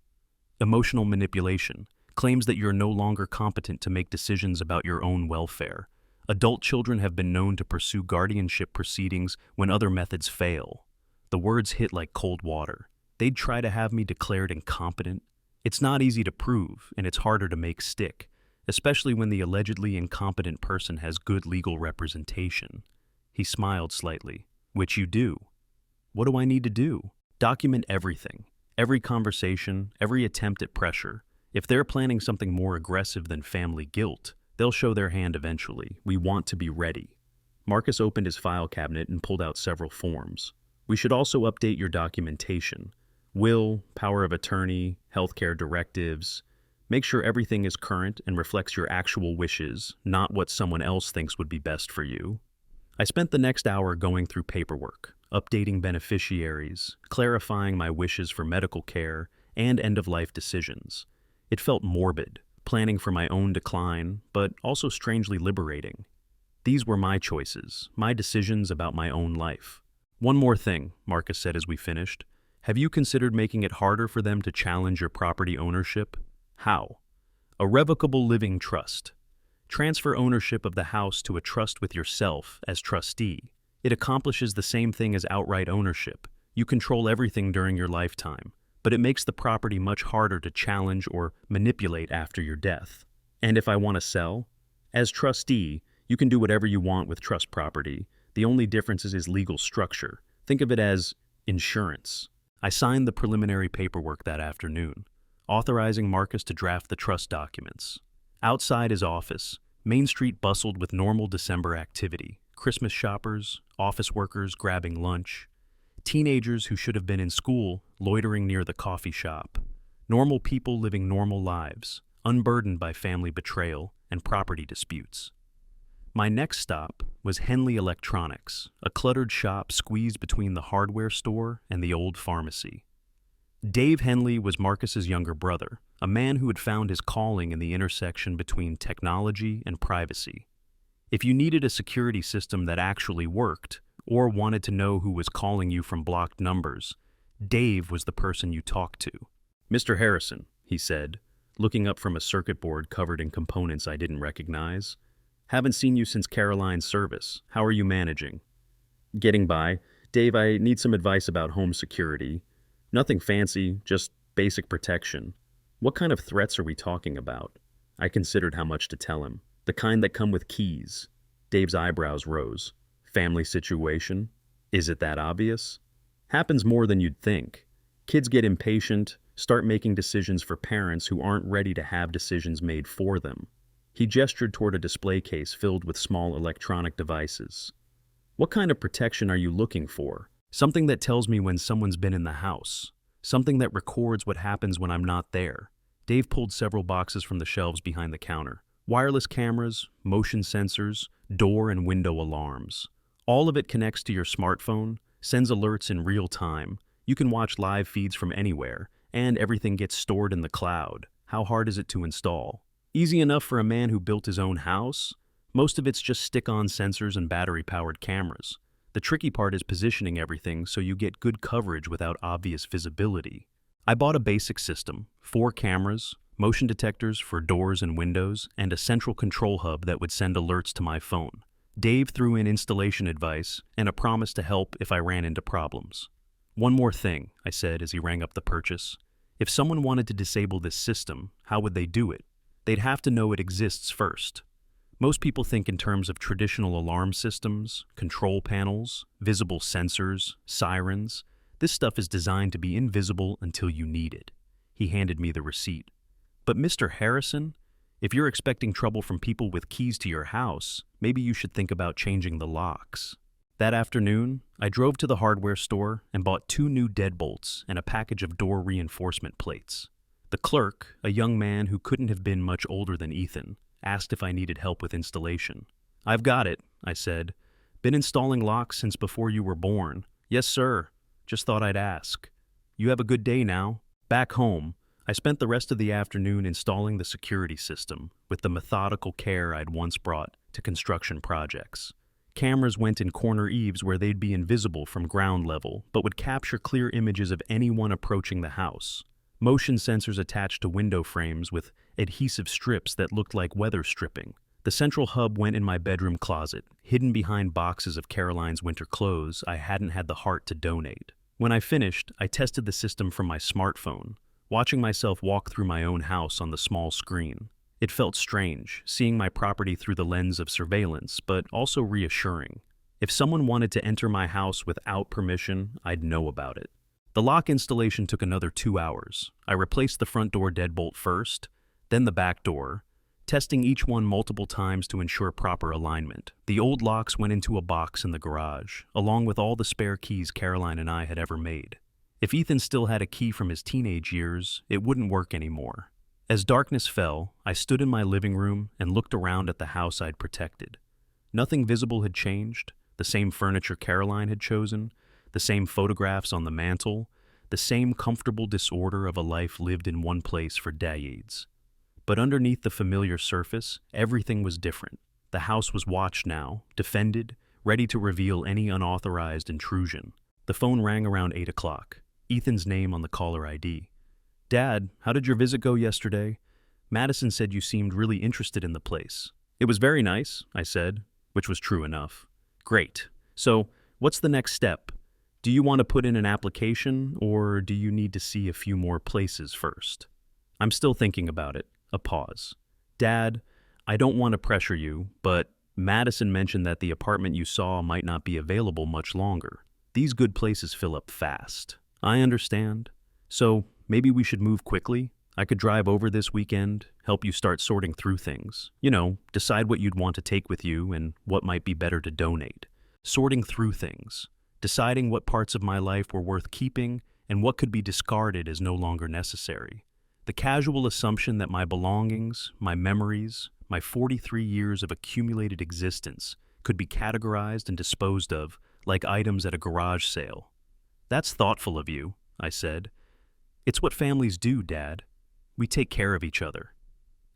A: "Emotional manipulation. Claims that you're no longer competent to make decisions about your own welfare. Adult children have been known to pursue guardianship proceedings when other methods fail." The words hit like cold water. They'd try to have me declared incompetent. It's not easy to prove, and it's harder to make stick, especially when the allegedly incompetent person has good legal representation. He smiled slightly. "Which you do." "What do I need to do?" "Document everything. Every conversation, every attempt at pressure. If they're planning something more aggressive than family guilt, they'll show their hand eventually. We want to be ready." Marcus opened his file cabinet and pulled out several forms. "We should also update your documentation. Will, power of attorney, healthcare directives. Make sure everything is current and reflects your actual wishes, not what someone else thinks would be best for you." I spent the next hour going through paperwork, updating beneficiaries, clarifying my wishes for medical care and end-of-life decisions. It felt morbid, planning for my own decline, but also strangely liberating. These were my choices, my decisions about my own life. "One more thing," Marcus said as we finished. "Have you considered making it harder for them to challenge your property ownership?" "How?" "A revocable living trust. Transfer ownership of the house to a trust with yourself as trustee. It accomplishes the same thing as outright ownership. You control everything during your lifetime, but it makes the property much harder to challenge or manipulate after your death. And if I want to sell? As trustee, you can do whatever you want with trust property. The only difference is legal structure. Think of it as insurance." I signed the preliminary paperwork that afternoon, authorizing Marcus to draft the trust documents. Outside his office, Main Street bustled with normal December activity: Christmas shoppers, office workers grabbing lunch, teenagers who should have been in school loitering near the coffee shop, normal people living normal lives, unburdened by family betrayal and property disputes. My next stop was Henley Electronics, a cluttered shop squeezed between the hardware store and the old pharmacy. Dave Henley was Marcus's younger brother, a man who had found his calling in the intersection between technology and privacy. If you needed a security system that actually worked, or wanted to know who was calling you from blocked numbers, Dave was the person you talked to. "Mr. Harrison," he said, looking up from a circuit board covered in components I didn't recognize. "Haven't seen you since Caroline's service. How are you managing?" "Getting by. Dave, I need some advice about home security. Nothing fancy, just basic protection. What kind of threats are we talking about?" I considered how much to tell him. "The kind that come with keys." Dave's eyebrows rose. "Family situation? Is it that obvious?" "Happens more than you'd think. Kids get impatient, start making decisions for parents who aren't ready to have decisions made for them." He gestured toward a display case filled with small electronic devices. "What kind of protection are you looking for?" "Something that tells me when someone's been in the house. Something that records what happens when I'm not there." Dave pulled several boxes from the shelves behind the counter. "Wireless cameras, motion sensors, door and window alarms. All of it connects to your smartphone, sends alerts in real time. You can watch live feeds from anywhere, and everything gets stored in the cloud. How hard is it to install?" "Easy enough for a man who built his own house. Most of it's just stick-on sensors and battery-powered cameras. The tricky part is positioning everything so you get good coverage without obvious visibility. I bought a basic system, 4 cameras, motion detectors for doors and windows, and a central control hub that would send alerts to my phone. Dave threw in installation advice and a promise to help if I ran into problems. "One more thing," I said as he rang up the purchase. "If someone wanted to disable this system, how would they do it? They'd have to know it exists first." Most people think in terms of traditional alarm systems, control panels, visible sensors, sirens. This stuff is designed to be invisible until you need it. He handed me the receipt. "But Mr. Harrison, if you're expecting trouble from people with keys to your house, maybe you should think about changing the locks." That afternoon, I drove to the hardware store and bought 2 new deadbolts and a package of door reinforcement plates. The clerk, a young man who couldn't have been much older than Ethan, asked if I needed help with installation. "I've got it," I said. "Been installing locks since before you were born." "Yes, sir. Just thought I'd ask." "You have a good day now." Back home, I spent the rest of the afternoon installing the security system with the methodical care I'd once brought to construction projects. Cameras went in corner eaves where they'd be invisible from ground level, but would capture clear images of anyone approaching the house. Motion sensors attached to window frames with adhesive strips that looked like weather stripping. The central hub went in my bedroom closet, hidden behind boxes of Caroline's winter clothes I hadn't had the heart to donate. When I finished, I tested the system from my smartphone, watching myself walk through my own house on the small screen. It felt strange, seeing my property through the lens of surveillance, but also reassuring. If someone wanted to enter my house without permission, I'd know about it. The lock installation took another 2 hours. I replaced the front door deadbolt first, then the back door, testing each one multiple times to ensure proper alignment. The old locks went into a box in the garage, along with all the spare keys Caroline and I had ever made. If Ethan still had a key from his teenage years, it wouldn't work anymore. As darkness fell, I stood in my living room and looked around at the house I'd protected. Nothing visible had changed, the same furniture Caroline had chosen, the same photographs on the mantle, the same comfortable disorder of a life lived in one place for decades. But underneath the familiar surface, everything was different. The house was watched now, defended, ready to reveal any unauthorized intrusion. The phone rang around 8 o'clock, Ethan's name on the caller ID. "Dad, how did your visit go yesterday? Madison said you seemed really interested in the place." "It was very nice," I said, which was true enough. "Great. So, what's the next step? Do you want to put in an application, or do you need to see a few more places first?" "I'm still thinking about it." A pause. "Dad, I don't want to pressure you, but Madison mentioned that the apartment you saw might not be available much longer. These good places fill up fast." "I understand. So, maybe we should move quickly? I could drive over this weekend, help you start sorting through things. Decide what you'd want to take with you and what might be better to donate. Sorting through things. Deciding what parts of my life were worth keeping and what could be discarded as no longer necessary. The casual assumption that my belongings, my memories, my 43 years of accumulated existence could be categorized and disposed of like items at a garage sale. "That's thoughtful of you," I said. "It's what families do, Dad. We take care of each other."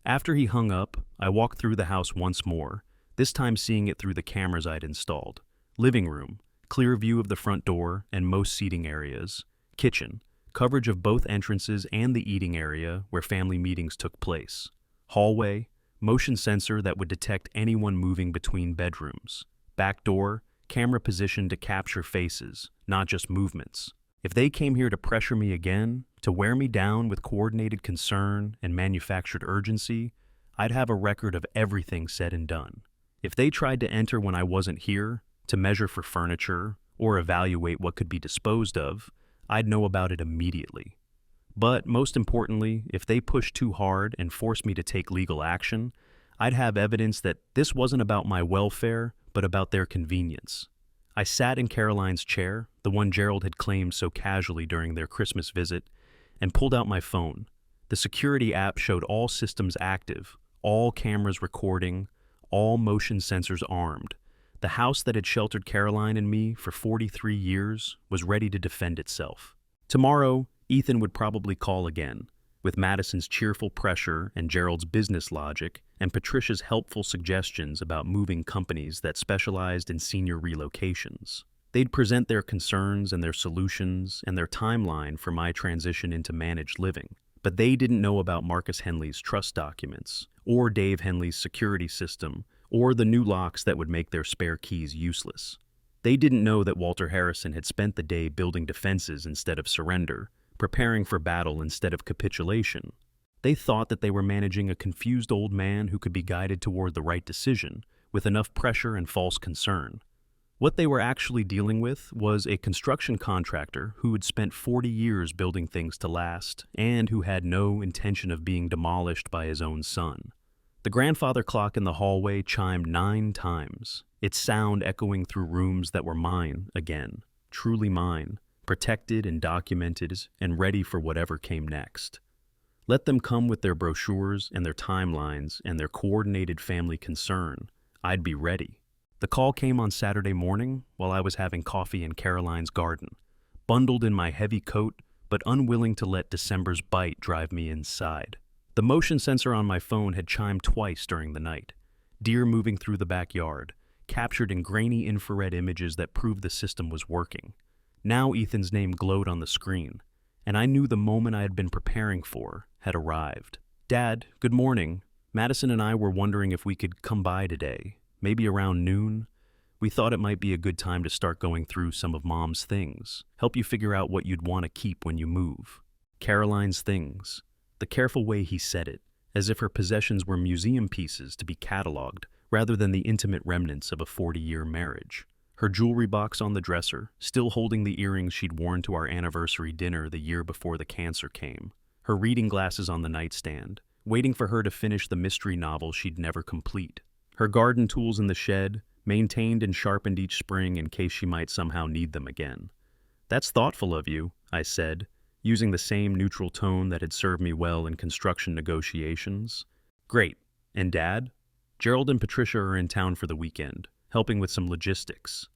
A: After he hung up, I walked through the house once more, this time seeing it through the cameras I'd installed. Living room, clear view of the front door and most seating areas. Kitchen, coverage of both entrances and the eating area where family meetings took place. Hallway, motion sensor that would detect anyone moving between bedrooms. Back door, camera positioned to capture faces, not just movements. If they came here to pressure me again, to wear me down with coordinated concern and manufactured urgency, I'd have a record of everything said and done. If they tried to enter when I wasn't here, to measure for furniture, or evaluate what could be disposed of, I'd know about it immediately. But most importantly, if they pushed too hard and forced me to take legal action, I'd have evidence that this wasn't about my welfare, but about their convenience. I sat in Caroline's chair, the one Gerald had claimed so casually during their Christmas visit, and pulled out my phone. The security app showed all systems active, all cameras recording, all motion sensors armed. The house that had sheltered Caroline and me for 43 years was ready to defend itself. Tomorrow, Ethan would probably call again. with Madison's cheerful pressure and Gerald's business logic, and Patricia's helpful suggestions about moving companies that specialized in senior relocations. They'd present their concerns and their solutions and their timeline for my transition into managed living. But they didn't know about Marcus Henley's trust documents, or Dave Henley's security system, or the new locks that would make their spare keys useless. They didn't know that Walter Harrison had spent the day building defenses instead of surrender, preparing for battle instead of capitulation. They thought that they were managing a confused old man who could be guided toward the right decision, with enough pressure and false concern. What they were actually dealing with was a construction contractor who had spent 40 years building things to last, and who had no intention of being demolished by his own son. The grandfather clock in the hallway chimed 9 times, its sound echoing through rooms that were mine again, truly mine, protected and documented and ready for whatever came next. Let them come with their brochures and their timelines and their coordinated family concern. I'd be ready. The call came on Saturday morning while I was having coffee in Caroline's garden, bundled in my heavy coat but unwilling to let December's bite drive me inside. The motion sensor on my phone had chimed twice during the night, deer moving through the backyard, captured in grainy infrared images that proved the system was working. Now Ethan's name glowed on the screen, and I knew the moment I had been preparing for had arrived. "Dad, good morning. Madison and I were wondering if we could come by today, maybe around noon. We thought it might be a good time to start going through some of Mom's things, help you figure out what you'd want to keep when you move." Caroline's things. The careful way he said it, as if her possessions were museum pieces to be cataloged, rather than the intimate remnants of a 40-year marriage. Her jewelry box on the dresser, still holding the earrings she'd worn to our anniversary dinner the year before the cancer came. Her reading glasses on the nightstand, waiting for her to finish the mystery novel she'd never complete. Her garden tools in the shed, maintained and sharpened each spring in case she might somehow need them again. "That's thoughtful of you," I said, using the same neutral tone that had served me well in construction negotiations. "Great. And Dad?" "Gerald and Patricia are in town for the weekend, helping with some logistics.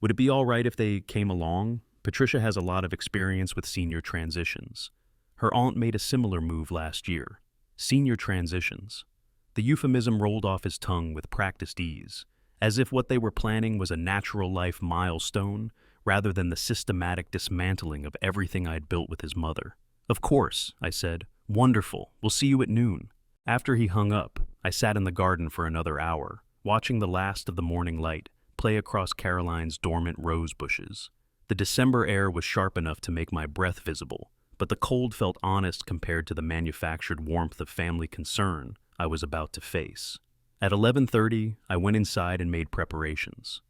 A: Would it be all right if they came along? Patricia has a lot of experience with senior transitions. Her aunt made a similar move last year. Senior transitions." The euphemism rolled off his tongue with practiced ease, as if what they were planning was a natural life milestone rather than the systematic dismantling of everything I'd built with his mother. "Of course," I said. "Wonderful. We'll see you at noon." After he hung up, I sat in the garden for another hour, watching the last of the morning light play across Caroline's dormant rose bushes. The December air was sharp enough to make my breath visible, but the cold felt honest compared to the manufactured warmth of family concern I was about to face. At 11:30, I went inside and made preparations.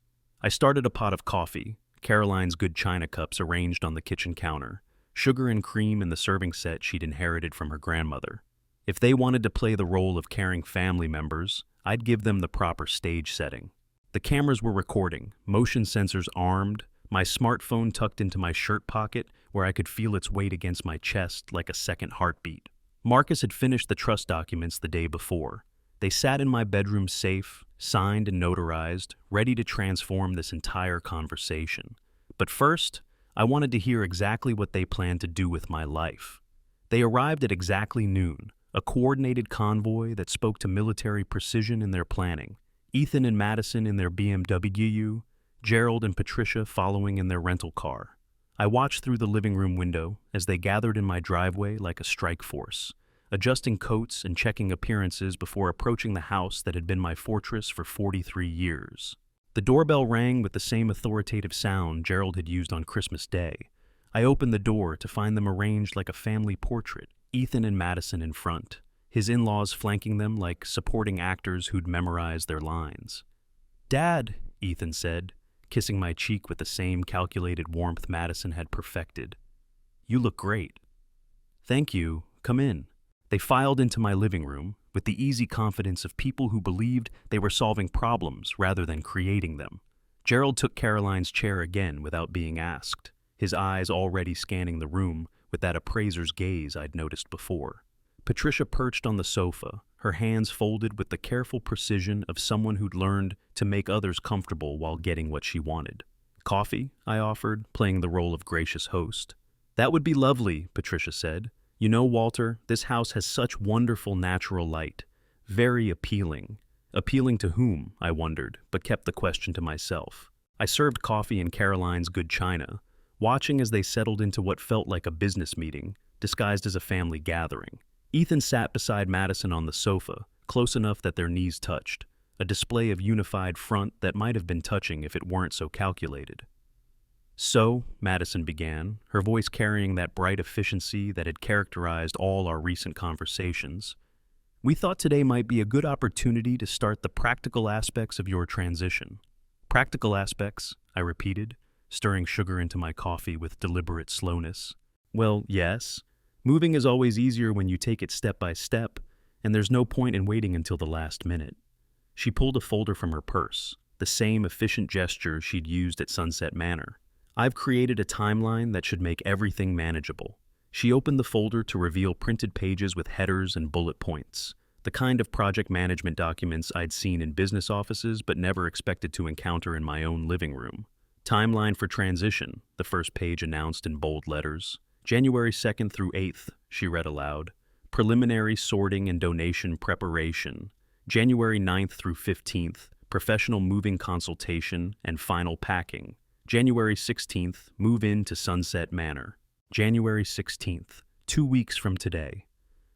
A: I started a pot of coffee, Caroline's good china cups arranged on the kitchen counter, sugar and cream in the serving set she'd inherited from her grandmother. If they wanted to play the role of caring family members, I'd give them the proper stage setting. The cameras were recording, motion sensors armed, my smartphone tucked into my shirt pocket where I could feel its weight against my chest like a second heartbeat. Marcus had finished the trust documents the day before. They sat in my bedroom safe, signed and notarized, ready to transform this entire conversation. But first, I wanted to hear exactly what they planned to do with my life. They arrived at exactly noon, a coordinated convoy that spoke to military precision in their planning. Ethan and Madison in their BMW, Gerald and Patricia following in their rental car. I watched through the living room window as they gathered in my driveway like a strike force, adjusting coats and checking appearances before approaching the house that had been my fortress for 43 years. The doorbell rang with the same authoritative sound Gerald had used on Christmas Day. I opened the door to find them arranged like a family portrait, Ethan and Madison in front, his in-laws flanking them like supporting actors who'd memorized their lines. "Dad," Ethan said, kissing my cheek with the same calculated warmth Madison had perfected. "You look great." "Thank you. Come in." They filed into my living room with the easy confidence of people who believed they were solving problems rather than creating them. Gerald took Caroline's chair again without being asked, his eyes already scanning the room with that appraiser's gaze I'd noticed before. Patricia perched on the sofa, her hands folded with the careful precision of someone who'd learned to make others comfortable while getting what she wanted. "Coffee?" I offered, playing the role of gracious host. "That would be lovely," Patricia said, You know, Walter, this house has such wonderful natural light. Very appealing. Appealing to whom, I wondered, but kept the question to myself. I served coffee in Caroline's good china, watching as they settled into what felt like a business meeting, disguised as a family gathering. Ethan sat beside Madison on the sofa, close enough that their knees touched, a display of unified front that might have been touching if it weren't so calculated. "So," Madison began, her voice carrying that bright efficiency that had characterized all our recent conversations, "we thought today might be a good opportunity to start the practical aspects of your transition." "Practical aspects," I repeated, stirring sugar into my coffee with deliberate slowness. "Well, yes. Moving is always easier when you take it step by step, and there's no point in waiting until the last minute." She pulled a folder from her purse, the same efficient gesture she'd used at Sunset Manor. "I've created a timeline that should make everything manageable." She opened the folder to reveal printed pages with headers and bullet points, the kind of project management documents I'd seen in business offices but never expected to encounter in my own living room. "Timeline for transition," the first page announced in bold letters. "January 2nd through 8th, she read aloud. "Preliminary sorting and donation preparation. January 9th through 15th, professional moving consultation and final packing. January 16th, move in to Sunset Manor." January 16th, 2 weeks from today.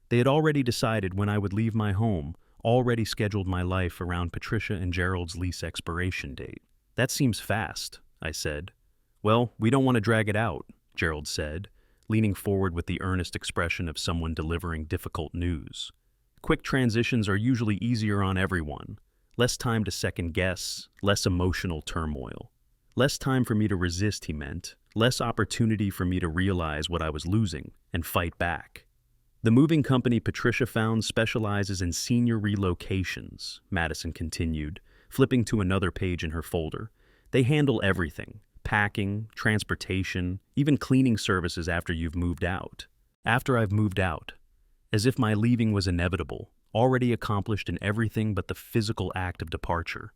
A: They had already decided when I would leave my home, already scheduled my life around Patricia and Gerald's lease expiration date. "That seems fast," I said. "Well, we don't want to drag it out," Gerald said, leaning forward with the earnest expression of someone delivering difficult news. "Quick transitions are usually easier on everyone. Less time to second guess, less emotional turmoil. Less time for me to resist," he meant. "Less opportunity for me to realize what I was losing and fight back." "The moving company Patricia found specializes in senior relocations," Madison continued, flipping to another page in her folder. "They handle everything: packing, transportation, even cleaning services after you've moved out." "After I've moved out." As if my leaving was inevitable, already accomplished in everything but the physical act of departure.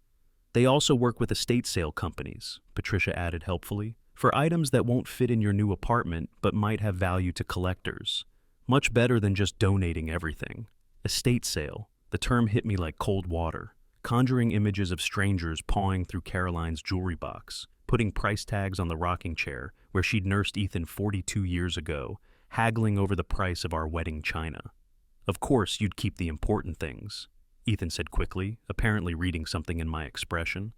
A: "They also work with estate sale companies," Patricia added helpfully, "for items that won't fit in your new apartment but might have value to collectors. Much better than just donating everything." Estate sale. The term hit me like cold water, conjuring images of strangers pawing through Caroline's jewelry box, putting price tags on the rocking chair where she'd nursed Ethan 42 years ago, haggling over the price of our wedding china. "Of course, you'd keep the important things," Ethan said quickly, apparently reading something in my expression.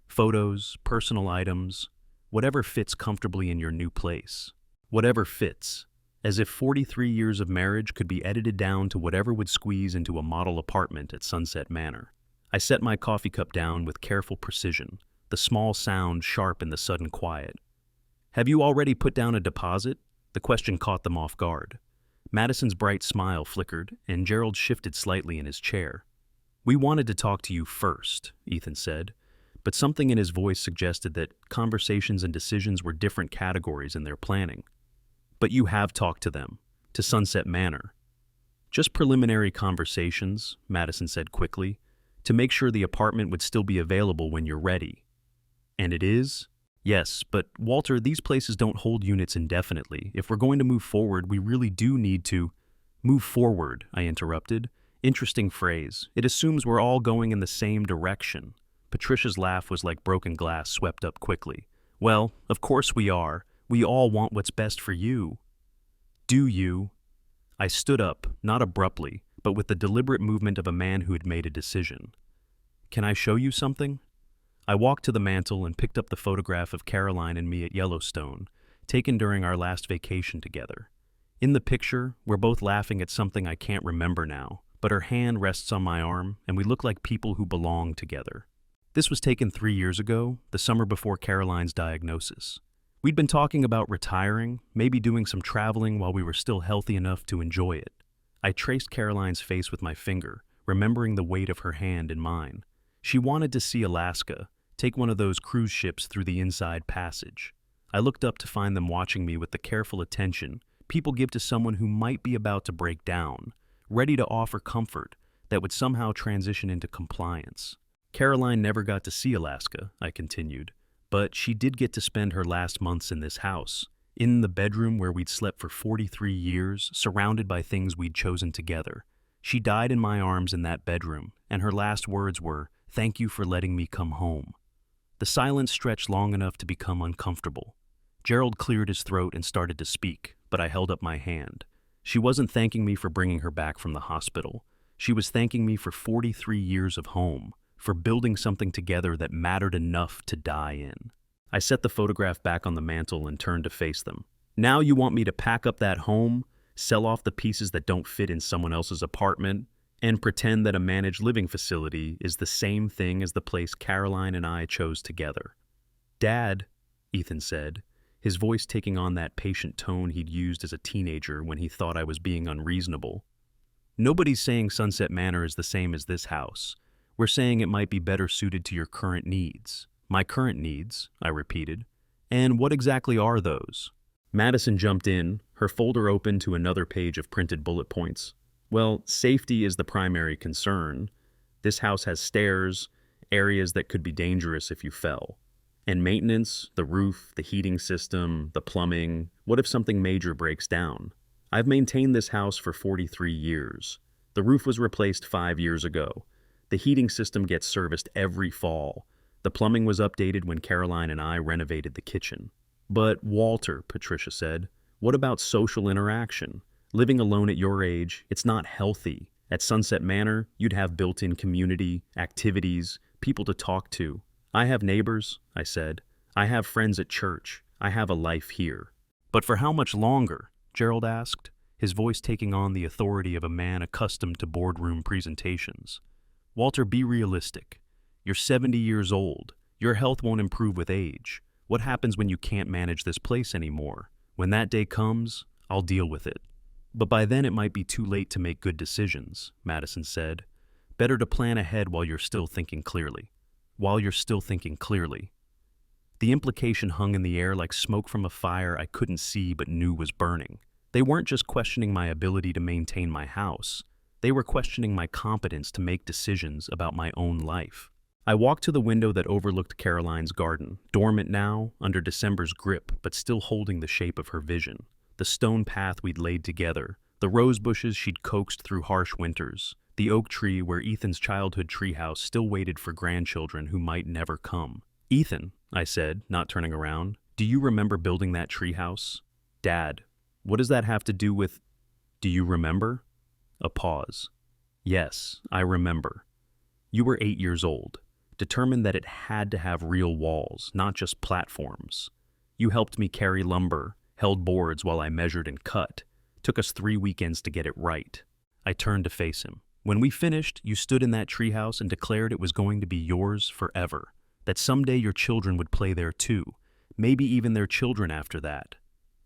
A: "Photos, personal items, whatever fits comfortably in your new place." Whatever fits. As if 43 years of marriage could be edited down to whatever would squeeze into a model apartment at Sunset Manor. I set my coffee cup down with careful precision, the small sound sharp in the sudden quiet. "Have you already put down a deposit?" The question caught them off guard. Madison's bright smile flickered, and Gerald shifted slightly in his chair. "We wanted to talk to you first," Ethan said, but something in his voice suggested that conversations and decisions were different categories in their planning. "But you have talked to them, to Sunset Manor." "Just preliminary conversations," Madison said quickly, "to make sure the apartment would still be available when you're ready." "And it is?" "Yes, but Walter, these places don't hold units indefinitely. If we're going to move forward, we really do need to—" "Move forward," I interrupted. Interesting phrase. It assumes we're all going in the same direction. Patricia's laugh was like broken glass swept up quickly. "Well, of course we are. We all want what's best for you." "Do you?" I stood up, not abruptly, but with the deliberate movement of a man who had made a decision. "Can I show you something?" I walked to the mantel and picked up the photograph of Caroline and me at Yellowstone, taken during our last vacation together. In the picture, we're both laughing at something I can't remember now, but her hand rests on my arm, and we look like people who belong together. This was taken 3 years ago, the summer before Caroline's diagnosis. We'd been talking about retiring, maybe doing some traveling while we were still healthy enough to enjoy it. I traced Caroline's face with my finger, remembering the weight of her hand in mine. She wanted to see Alaska, take one of those cruise ships through the Inside Passage. I looked up to find them watching me with the careful attention people give to someone who might be about to break down, ready to offer comfort that would somehow transition into compliance. Caroline never got to see Alaska, I continued, but she did get to spend her last months in this house, In the bedroom where we'd slept for 43 years, surrounded by things we'd chosen together. She died in my arms in that bedroom, and her last words were, "Thank you for letting me come home." The silence stretched long enough to become uncomfortable. Gerald cleared his throat and started to speak, but I held up my hand. She wasn't thanking me for bringing her back from the hospital. She was thanking me for 43 years of home, for building something together that mattered enough to die in. I set the photograph back on the mantel and turned to face them. "Now you want me to pack up that home, sell off the pieces that don't fit in someone else's apartment, and pretend that a managed living facility is the same thing as the place Caroline and I chose together." "Dad," Ethan said, his voice taking on that patient tone he'd used as a teenager when he thought I was being unreasonable. "Nobody's saying Sunset Manor is the same as this house. We're saying it might be better suited to your current needs." "My current needs," I repeated. "And what exactly are those?" Madison jumped in, her folder open to another page of printed bullet points. "Well, safety is the primary concern. This house has stairs, areas that could be dangerous if you fell. And maintenance, the roof, the heating system, the plumbing. What if something major breaks down? I've maintained this house for 43 years. The roof was replaced 5 years ago. The heating system gets serviced every fall. The plumbing was updated when Caroline and I renovated the kitchen." "But Walter," Patricia said, "what about social interaction? Living alone at your age, it's not healthy. At Sunset Manor, you'd have built-in community, activities, people to talk to." "I have neighbors," I said. "I have friends at church. I have a life here." "But for how much longer?" Gerald asked, his voice taking on the authority of a man accustomed to boardroom presentations. "Walter, be realistic. You're 70 years old. Your health won't improve with age. What happens when you can't manage this place anymore? When that day comes, I'll deal with it." "But by then it might be too late to make good decisions," Madison said. "Better to plan ahead while you're still thinking clearly." "While you're still thinking clearly." The implication hung in the air like smoke from a fire I couldn't see but knew was burning. They weren't just questioning my ability to maintain my house. They were questioning my competence to make decisions about my own life. I walked to the window that overlooked Caroline's garden, dormant now, under December's grip, but still holding the shape of her vision. The stone path we'd laid together, the rose bushes she'd coaxed through harsh winters, the oak tree where Ethan's childhood treehouse still waited for grandchildren who might never come. "Ethan," I said, not turning around, "do you remember building that treehouse?" "Dad, what does that have to do with—" "Do you remember?" A pause. "Yes, I remember. You were 8 years old. Determined that it had to have real walls, not just platforms. You helped me carry lumber, held boards while I measured and cut. Took us 3 weekends to get it right." I turned to face him. "When we finished, you stood in that treehouse and declared it was going to be yours forever. That someday your children would play there too, maybe even their children after that."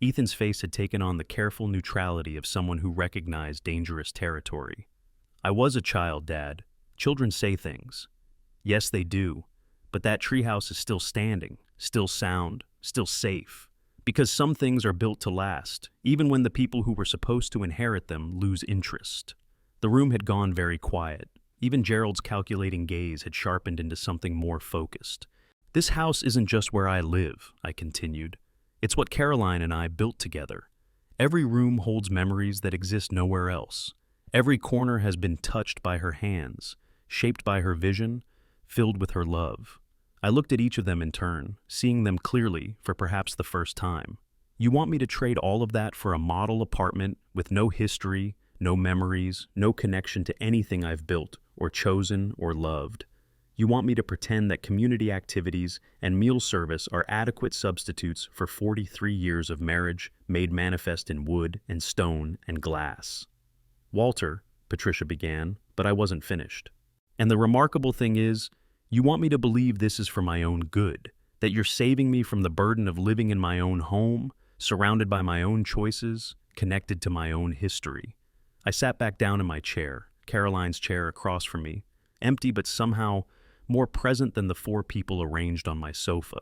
A: Ethan's face had taken on the careful neutrality of someone who recognized dangerous territory. "I was a child, Dad. Children say things. Yes, they do. But that treehouse is still standing, still sound, still safe. Because some things are built to last, even when the people who were supposed to inherit them lose interest." The room had gone very quiet. Even Gerald's calculating gaze had sharpened into something more focused. "This house isn't just where I live," I continued. "It's what Caroline and I built together. Every room holds memories that exist nowhere else. Every corner has been touched by her hands, shaped by her vision, filled with her love." I looked at each of them in turn, seeing them clearly for perhaps the first time. "You want me to trade all of that for a model apartment with no history, no memories, no connection to anything I've built or chosen or loved? You want me to pretend that community activities and meal service are adequate substitutes for 43 years of marriage made manifest in wood and stone and glass?" "Walter," Patricia began, but I wasn't finished. "And the remarkable thing is, you want me to believe this is for my own good, that you're saving me from the burden of living in my own home, surrounded by my own choices, connected to my own history." I sat back down in my chair, Caroline's chair across from me, empty but somehow more present than the 4 people arranged on my sofa.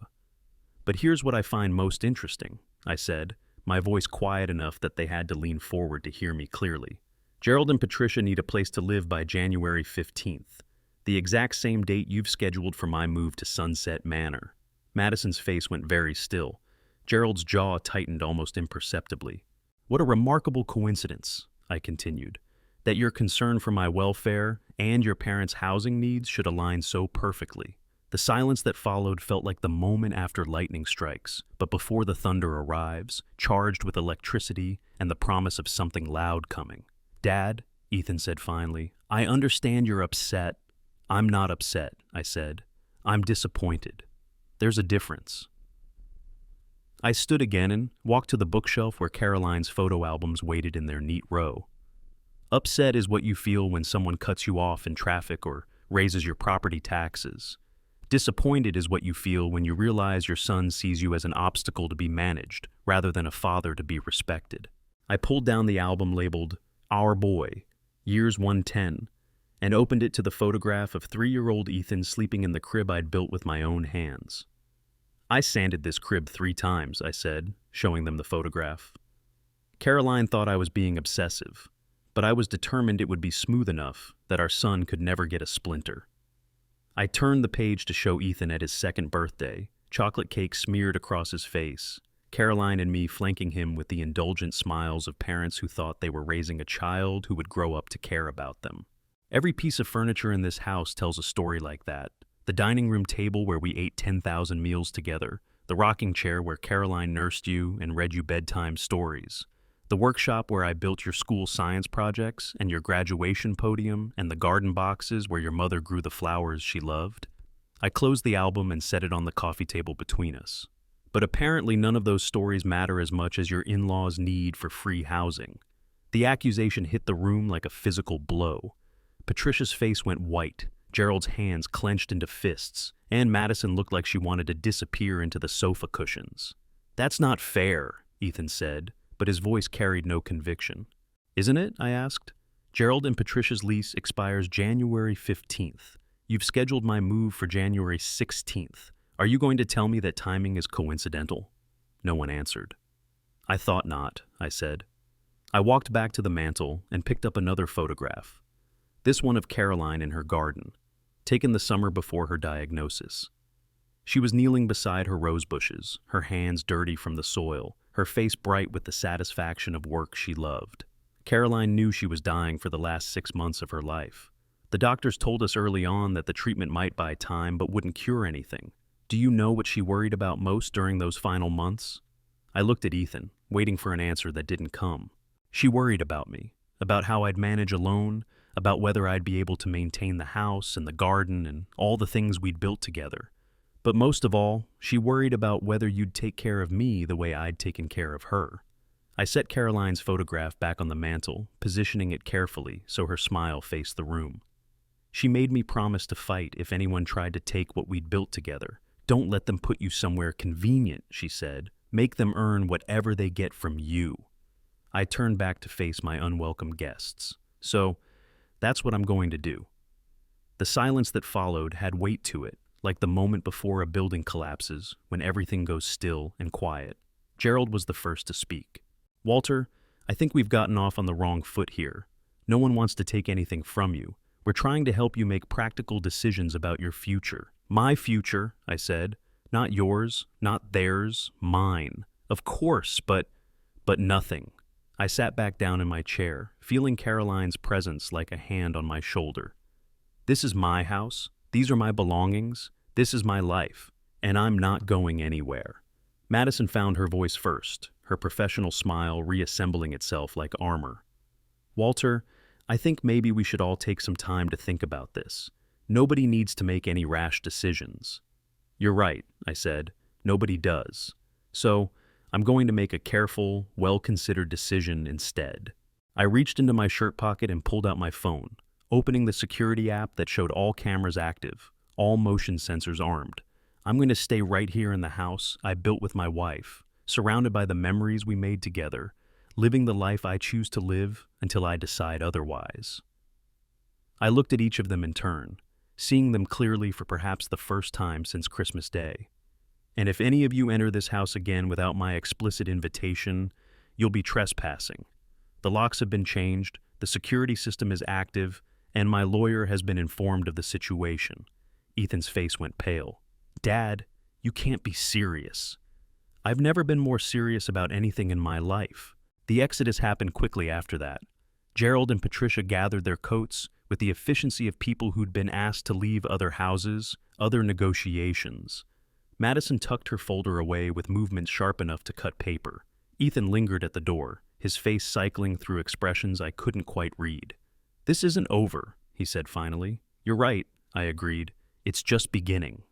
A: "But here's what I find most interesting," I said, my voice quiet enough that they had to lean forward to hear me clearly. "Gerald and Patricia need a place to live by January 15th, the exact same date you've scheduled for my move to Sunset Manor." Madison's face went very still. Gerald's jaw tightened almost imperceptibly. What a remarkable coincidence, I continued, that your concern for my welfare and your parents' housing needs should align so perfectly. The silence that followed felt like the moment after lightning strikes, but before the thunder arrives, charged with electricity and the promise of something loud coming. Dad, Ethan said finally, I understand you're upset. I'm not upset, I said. I'm disappointed. There's a difference. I stood again and walked to the bookshelf where Caroline's photo albums waited in their neat row. Upset is what you feel when someone cuts you off in traffic or raises your property taxes. Disappointed is what you feel when you realize your son sees you as an obstacle to be managed rather than a father to be respected. I pulled down the album labeled Our Boy, Years 110, and opened it to the photograph of 3-year-old Ethan sleeping in the crib I'd built with my own hands. I sanded this crib 3 times, I said, showing them the photograph. Caroline thought I was being obsessive, but I was determined it would be smooth enough that our son could never get a splinter. I turned the page to show Ethan at his 2nd birthday, chocolate cake smeared across his face, Caroline and me flanking him with the indulgent smiles of parents who thought they were raising a child who would grow up to care about them. Every piece of furniture in this house tells a story like that. The dining room table where we ate 10,000 meals together, the rocking chair where Caroline nursed you and read you bedtime stories, the workshop where I built your school science projects and your graduation podium and the garden boxes where your mother grew the flowers she loved. I closed the album and set it on the coffee table between us. But apparently none of those stories matter as much as your in-laws' need for free housing. The accusation hit the room like a physical blow. Patricia's face went white, Gerald's hands clenched into fists, and Madison looked like she wanted to disappear into the sofa cushions. That's not fair, Ethan said, but his voice carried no conviction. Isn't it? I asked. Gerald and Patricia's lease expires January 15th. You've scheduled my move for January 16th. Are you going to tell me that timing is coincidental? No one answered. I thought not, I said. I walked back to the mantel and picked up another photograph. This one of Caroline in her garden, taken the summer before her diagnosis. She was kneeling beside her rose bushes, her hands dirty from the soil, her face bright with the satisfaction of work she loved. Caroline knew she was dying for the last 6 months of her life. The doctors told us early on that the treatment might buy time but wouldn't cure anything. Do you know what she worried about most during those final months? I looked at Ethan, waiting for an answer that didn't come. She worried about me, about how I'd manage alone, about whether I'd be able to maintain the house and the garden and all the things we'd built together. But most of all, she worried about whether you'd take care of me the way I'd taken care of her. I set Caroline's photograph back on the mantel, positioning it carefully so her smile faced the room. She made me promise to fight if anyone tried to take what we'd built together. Don't let them put you somewhere convenient, she said. Make them earn whatever they get from you. I turned back to face my unwelcome guests. So, that's what I'm going to do. The silence that followed had weight to it, like the moment before a building collapses, when everything goes still and quiet. Gerald was the first to speak. Walter, I think we've gotten off on the wrong foot here. No one wants to take anything from you. We're trying to help you make practical decisions about your future. My future, I said. Not yours, not theirs, mine. Of course, but nothing. I sat back down in my chair, feeling Caroline's presence like a hand on my shoulder. This is my house. These are my belongings. This is my life. And I'm not going anywhere. Madison found her voice first, her professional smile reassembling itself like armor. Walter, I think maybe we should all take some time to think about this. Nobody needs to make any rash decisions. You're right, I said. Nobody does. So, I'm going to make a careful, well-considered decision instead. I reached into my shirt pocket and pulled out my phone, opening the security app that showed all cameras active, all motion sensors armed. I'm going to stay right here in the house I built with my wife, surrounded by the memories we made together, living the life I choose to live until I decide otherwise. I looked at each of them in turn, seeing them clearly for perhaps the first time since Christmas Day. And if any of you enter this house again without my explicit invitation, you'll be trespassing. The locks have been changed, the security system is active, and my lawyer has been informed of the situation. Ethan's face went pale. Dad, you can't be serious. I've never been more serious about anything in my life. The exodus happened quickly after that. Gerald and Patricia gathered their coats with the efficiency of people who'd been asked to leave other houses, other negotiations. Madison tucked her folder away with movements sharp enough to cut paper. Ethan lingered at the door, his face cycling through expressions I couldn't quite read. "This isn't over," he said finally. "You're right," I agreed. "It's just beginning."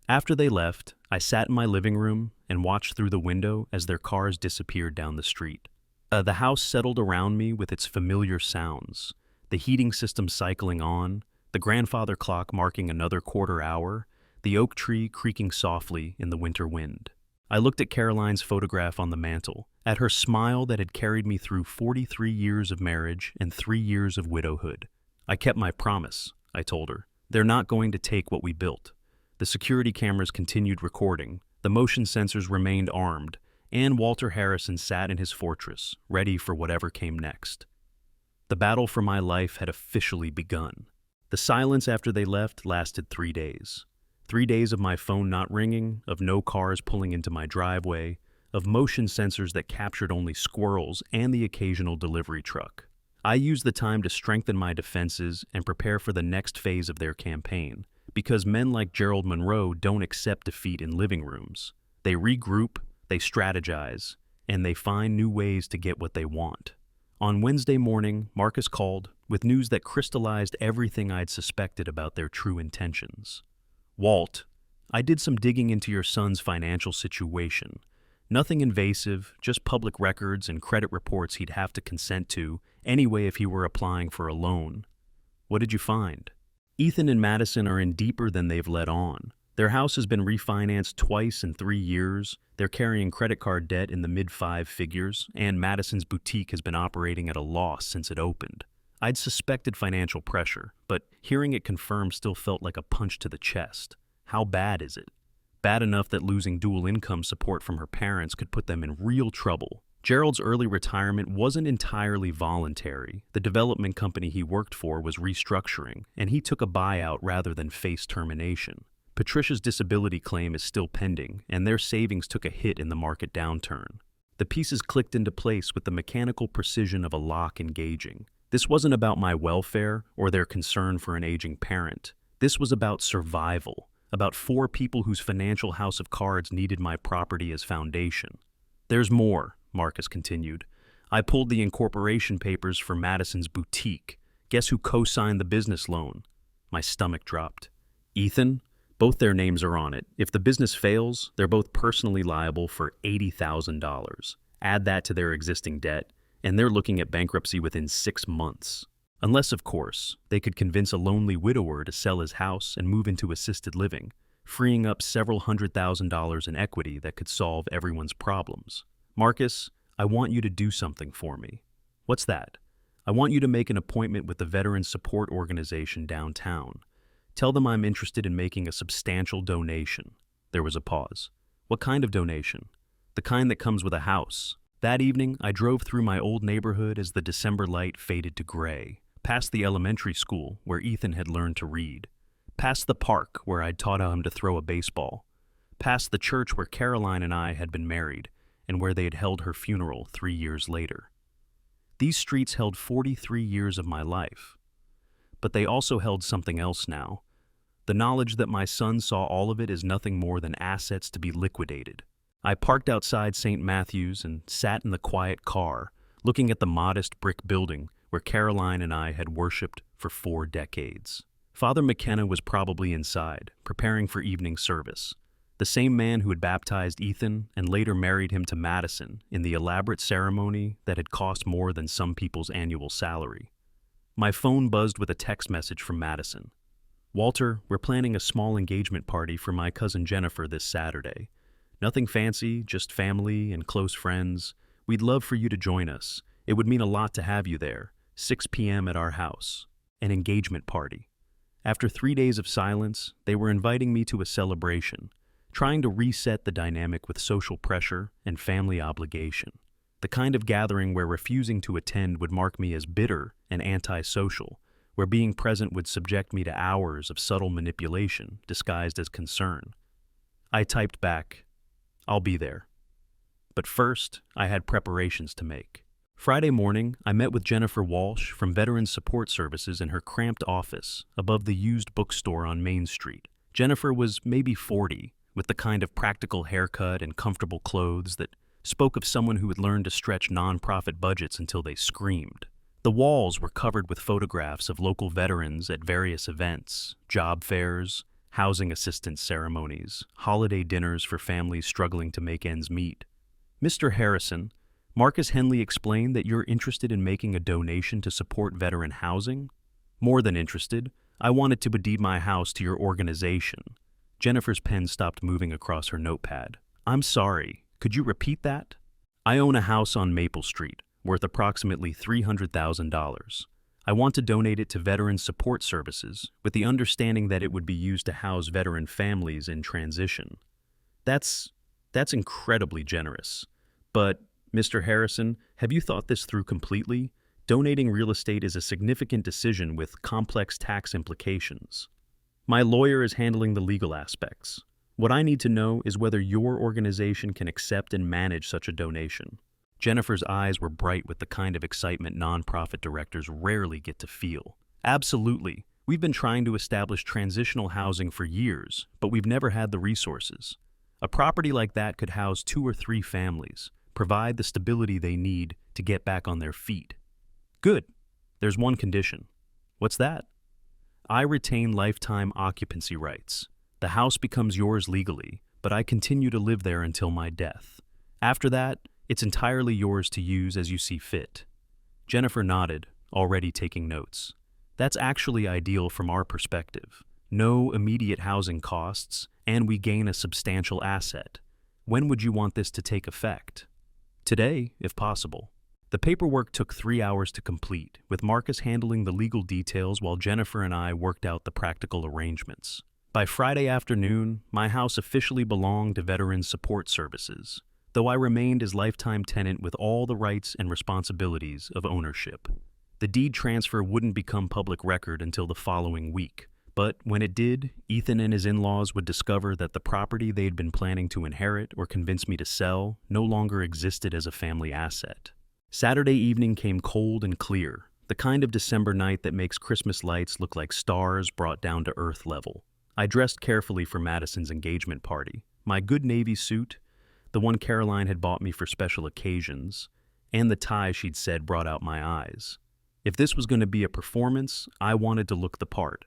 A: After they left, I sat in my living room and watched through the window as their cars disappeared down the street. The house settled around me with its familiar sounds, the heating system cycling on, the grandfather clock marking another quarter hour, the oak tree creaking softly in the winter wind. I looked at Caroline's photograph on the mantel, at her smile that had carried me through 43 years of marriage and 3 years of widowhood. "I kept my promise," I told her. "They're not going to take what we built." The security cameras continued recording, the motion sensors remained armed, and Walter Harrison sat in his fortress, ready for whatever came next. The battle for my life had officially begun. The silence after they left lasted 3 days. 3 days of my phone not ringing, of no cars pulling into my driveway, of motion sensors that captured only squirrels and the occasional delivery truck. I used the time to strengthen my defenses and prepare for the next phase of their campaign, because men like Gerald Monroe don't accept defeat in living rooms. They regroup, they strategize, and they find new ways to get what they want. On Wednesday morning, Marcus called with news that crystallized everything I'd suspected about their true intentions. "Walt, I did some digging into your son's financial situation. Nothing invasive, just public records and credit reports he'd have to consent to anyway if he were applying for a loan." "What did you find?" "Ethan and Madison are in deeper than they've let on. Their house has been refinanced twice in 3 years, they're carrying credit card debt in the mid-5 figures, and Madison's boutique has been operating at a loss since it opened." I'd suspected financial pressure, but hearing it confirmed still felt like a punch to the chest. How bad is it? Bad enough that losing dual income support from her parents could put them in real trouble. Gerald's early retirement wasn't entirely voluntary. The development company he worked for was restructuring, and he took a buyout rather than face termination. Patricia's disability claim is still pending, and their savings took a hit in the market downturn. The pieces clicked into place with the mechanical precision of a lock engaging. This wasn't about my welfare or their concern for an aging parent. This was about survival, about 4 people whose financial house of cards needed my property as foundation. "There's more," Marcus continued. "I pulled the incorporation papers for Madison's boutique. Guess who co-signed the business loan?" My stomach dropped. "Ethan?" "Both their names are on it. If the business fails, they're both personally liable for $80,000. Add that to their existing debt, and they're looking at bankruptcy within 6 months. Unless, of course, they could convince a lonely widower to sell his house and move into assisted living, freeing up several $100,000 in equity that could solve everyone's problems. Marcus, I want you to do something for me." "What's that?" "I want you to make an appointment with the Veterans Support Organization downtown. Tell them I'm interested in making a substantial donation." There was a pause. "What kind of donation?" "The kind that comes with a house." That evening, I drove through my old neighborhood as the December light faded to gray, past the elementary school where Ethan had learned to read, past the park where I'd taught him to throw a baseball, past the church where Caroline and I had been married and where they had held her funeral 3 years later. These streets held 43 years of my life, but they also held something else now, the knowledge that my son saw all of it as nothing more than assets to be liquidated. I parked outside St. Matthew's and sat in the quiet car, looking at the modest brick building where Caroline and I had worshipped for 4 decades. Father McKenna was probably inside, preparing for evening service. The same man who had baptized Ethan and later married him to Madison in the elaborate ceremony that had cost more than some people's annual salary. My phone buzzed with a text message from Madison. "Walter, we're planning a small engagement party for my cousin Jennifer this Saturday. Nothing fancy, just family and close friends. We'd love for you to join us. It would mean a lot to have you there. 6 p.m. at our house. An engagement party." After 3 days of silence, they were inviting me to a celebration, trying to reset the dynamic with social pressure and family obligation. The kind of gathering where refusing to attend would mark me as bitter and antisocial, where being present would subject me to hours of subtle manipulation disguised as concern. I typed back, "I'll be there." But first, I had preparations to make. Friday morning, I met with Jennifer Walsh from Veterans Support Services in her cramped office above the used bookstore on Main Street. Jennifer was maybe 40, with the kind of practical haircut and comfortable clothes that spoke of someone who had learned to stretch nonprofit budgets until they screamed. The walls were covered with photographs of local veterans at various events, job fairs, housing assistance ceremonies, holiday dinners for families struggling to make ends meet. Mr. Harrison, Marcus Henley explained that you're interested in making a donation to support veteran housing? More than interested, I wanted to deed my house to your organization. Jennifer's pen stopped moving across her notepad. I'm sorry, could you repeat that? I own a house on Maple Street, worth approximately $300,000. I want to donate it to Veterans Support Services, with the understanding that it would be used to house veteran families in transition. That's incredibly generous. But, Mr. Harrison, have you thought this through completely? Donating real estate is a significant decision with complex tax implications. My lawyer is handling the legal aspects. What I need to know is whether your organization can accept and manage such a donation. Jennifer's eyes were bright with the kind of excitement nonprofit directors rarely get to feel. Absolutely. We've been trying to establish transitional housing for years, but we've never had the resources. A property like that could house 2 or 3 families, provide the stability they need to get back on their feet. Good. There's one condition. What's that? I retain lifetime occupancy rights. The house becomes yours legally, but I continue to live there until my death. After that, it's entirely yours to use as you see fit. Jennifer nodded, already taking notes. That's actually ideal from our perspective. No immediate housing costs, and we gain a substantial asset. When would you want this to take effect? Today, if possible. The paperwork took 3 hours to complete, with Marcus handling the legal details while Jennifer and I worked out the practical arrangements. By Friday afternoon, my house officially belonged to Veterans Support Services, though I remained as lifetime tenant with all the rights and responsibilities of ownership. The deed transfer wouldn't become public record until the following week, but when it did, Ethan and his in-laws would discover that the property they'd been planning to inherit or convince me to sell no longer existed as a family asset. Saturday evening came cold and clear, the kind of December night that makes Christmas lights look like stars brought down to earth level. I dressed carefully for Madison's engagement party. My good navy suit, the one Caroline had bought me for special occasions, and the tie she'd said brought out my eyes. If this was going to be a performance, I wanted to look the part.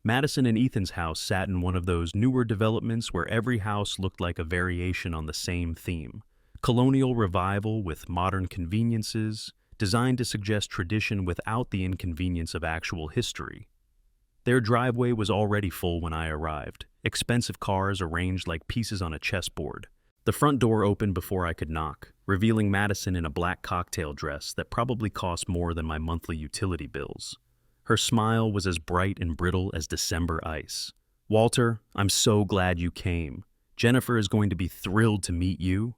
A: Madison and Ethan's house sat in one of those newer developments where every house looked like a variation on the same theme. Colonial revival with modern conveniences, designed to suggest tradition without the inconvenience of actual history. Their driveway was already full when I arrived, expensive cars arranged like pieces on a chessboard. The front door opened before I could knock, revealing Madison in a black cocktail dress that probably cost more than my monthly utility bills. Her smile was as bright and brittle as December ice. Walter, I'm so glad you came. Jennifer is going to be thrilled to meet you.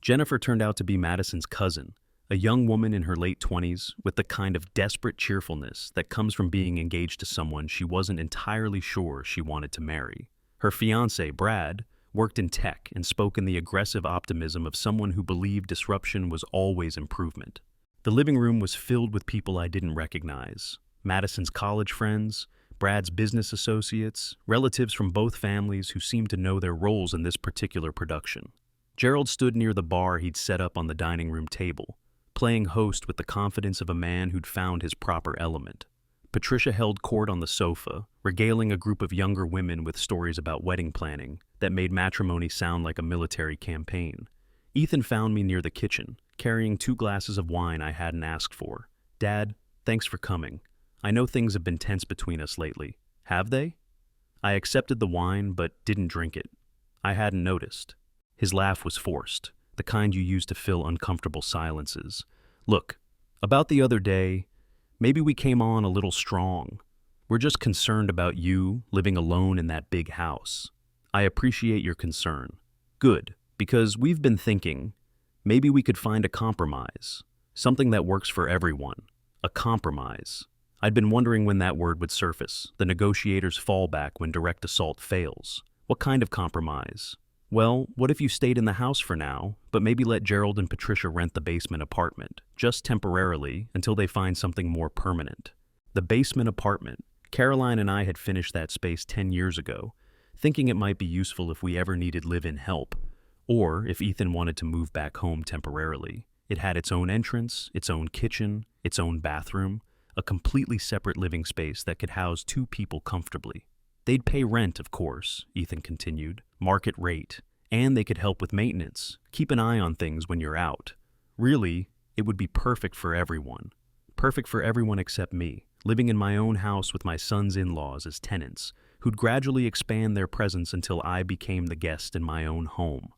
A: Jennifer turned out to be Madison's cousin, a young woman in her late 20s with the kind of desperate cheerfulness that comes from being engaged to someone she wasn't entirely sure she wanted to marry. Her fiancé, Brad, worked in tech and spoke in the aggressive optimism of someone who believed disruption was always improvement. The living room was filled with people I didn't recognize. Madison's college friends, Brad's business associates, relatives from both families who seemed to know their roles in this particular production. Gerald stood near the bar he'd set up on the dining room table, playing host with the confidence of a man who'd found his proper element. Patricia held court on the sofa, regaling a group of younger women with stories about wedding planning that made matrimony sound like a military campaign. Ethan found me near the kitchen, carrying 2 glasses of wine I hadn't asked for. Dad, thanks for coming. I know things have been tense between us lately. Have they? I accepted the wine, but didn't drink it. I hadn't noticed. His laugh was forced, the kind you use to fill uncomfortable silences. Look, about the other day, maybe we came on a little strong. We're just concerned about you living alone in that big house. I appreciate your concern. Good, because we've been thinking, maybe we could find a compromise. Something that works for everyone. A compromise. I'd been wondering when that word would surface, the negotiator's fallback when direct assault fails. What kind of compromise? Well, what if you stayed in the house for now, but maybe let Gerald and Patricia rent the basement apartment, just temporarily, until they find something more permanent? The basement apartment. Caroline and I had finished that space 10 years ago, thinking it might be useful if we ever needed live-in help, or if Ethan wanted to move back home temporarily. It had its own entrance, its own kitchen, its own bathroom, a completely separate living space that could house two people comfortably. They'd pay rent, of course, Ethan continued, market rate, and they could help with maintenance, keep an eye on things when you're out. Really, it would be perfect for everyone. Perfect for everyone except me, living in my own house with my son's in-laws as tenants, who'd gradually expand their presence until I became the guest in my own home.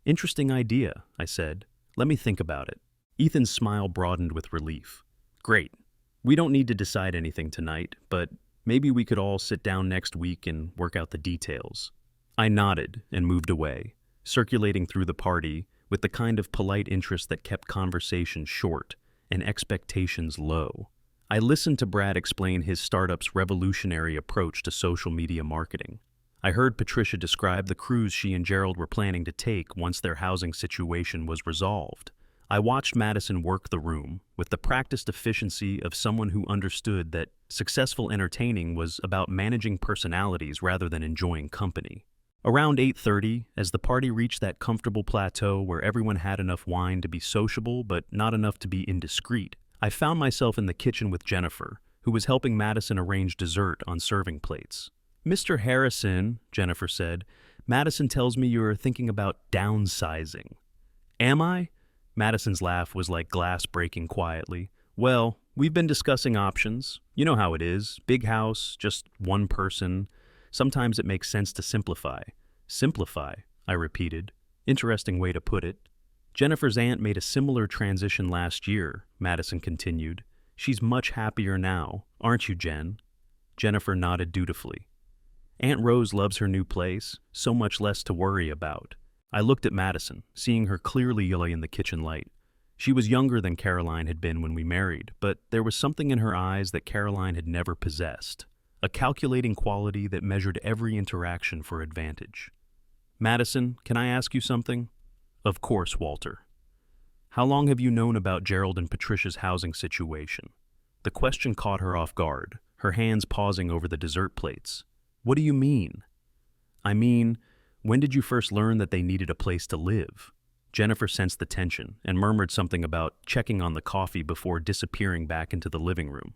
A: Interesting idea, I said. Let me think about it. Ethan's smile broadened with relief. Great. We don't need to decide anything tonight, but maybe we could all sit down next week and work out the details. I nodded and moved away, circulating through the party with the kind of polite interest that kept conversation short and expectations low. I listened to Brad explain his startup's revolutionary approach to social media marketing. I heard Patricia describe the cruise she and Gerald were planning to take once their housing situation was resolved. I watched Madison work the room with the practiced efficiency of someone who understood that successful entertaining was about managing personalities rather than enjoying company. Around 8:30, as the party reached that comfortable plateau where everyone had enough wine to be sociable but not enough to be indiscreet, I found myself in the kitchen with Jennifer, who was helping Madison arrange dessert on serving plates. "Mr. Harrison," Jennifer said, "Madison tells me you're thinking about downsizing." "Am I?" Madison's laugh was like glass breaking quietly. "Well, we've been discussing options. You know how it is. Big house, just one person. Sometimes it makes sense to simplify." "Simplify," I repeated. Interesting way to put it. "Jennifer's aunt made a similar transition last year," Madison continued. "She's much happier now, aren't you, Jen?" Jennifer nodded dutifully. "Aunt Rose loves her new place, so much less to worry about." I looked at Madison, seeing her clearly yellow in the kitchen light. She was younger than Caroline had been when we married, but there was something in her eyes that Caroline had never possessed, a calculating quality that measured every interaction for advantage. "Madison, can I ask you something?" "Of course, Walter." "How long have you known about Gerald and Patricia's housing situation?" The question caught her off guard, her hands pausing over the dessert plates. "What do you mean?" "I mean, when did you first learn that they needed a place to live?" Jennifer sensed the tension and murmured something about checking on the coffee before disappearing back into the living room.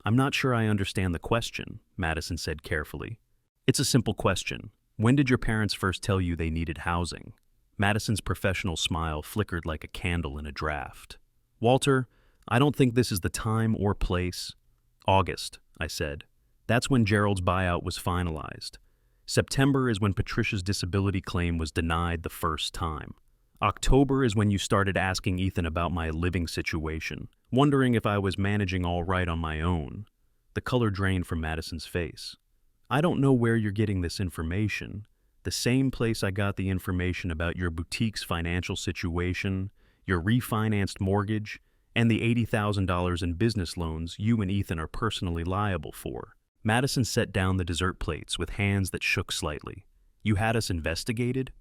A: "I'm not sure I understand the question," Madison said carefully. "It's a simple question. When did your parents first tell you they needed housing?" Madison's professional smile flickered like a candle in a draft. "Walter, I don't think this is the time or place." "August," I said. "That's when Gerald's buyout was finalized. September is when Patricia's disability claim was denied the first time. October is when you started asking Ethan about my living situation, wondering if I was managing all right on my own." The color drained from Madison's face. "I don't know where you're getting this information. The same place I got the information about your boutique's financial situation, your refinanced mortgage, and the $80,000 in business loans you and Ethan are personally liable for." Madison set down the dessert plates with hands that shook slightly. "You had us investigated?"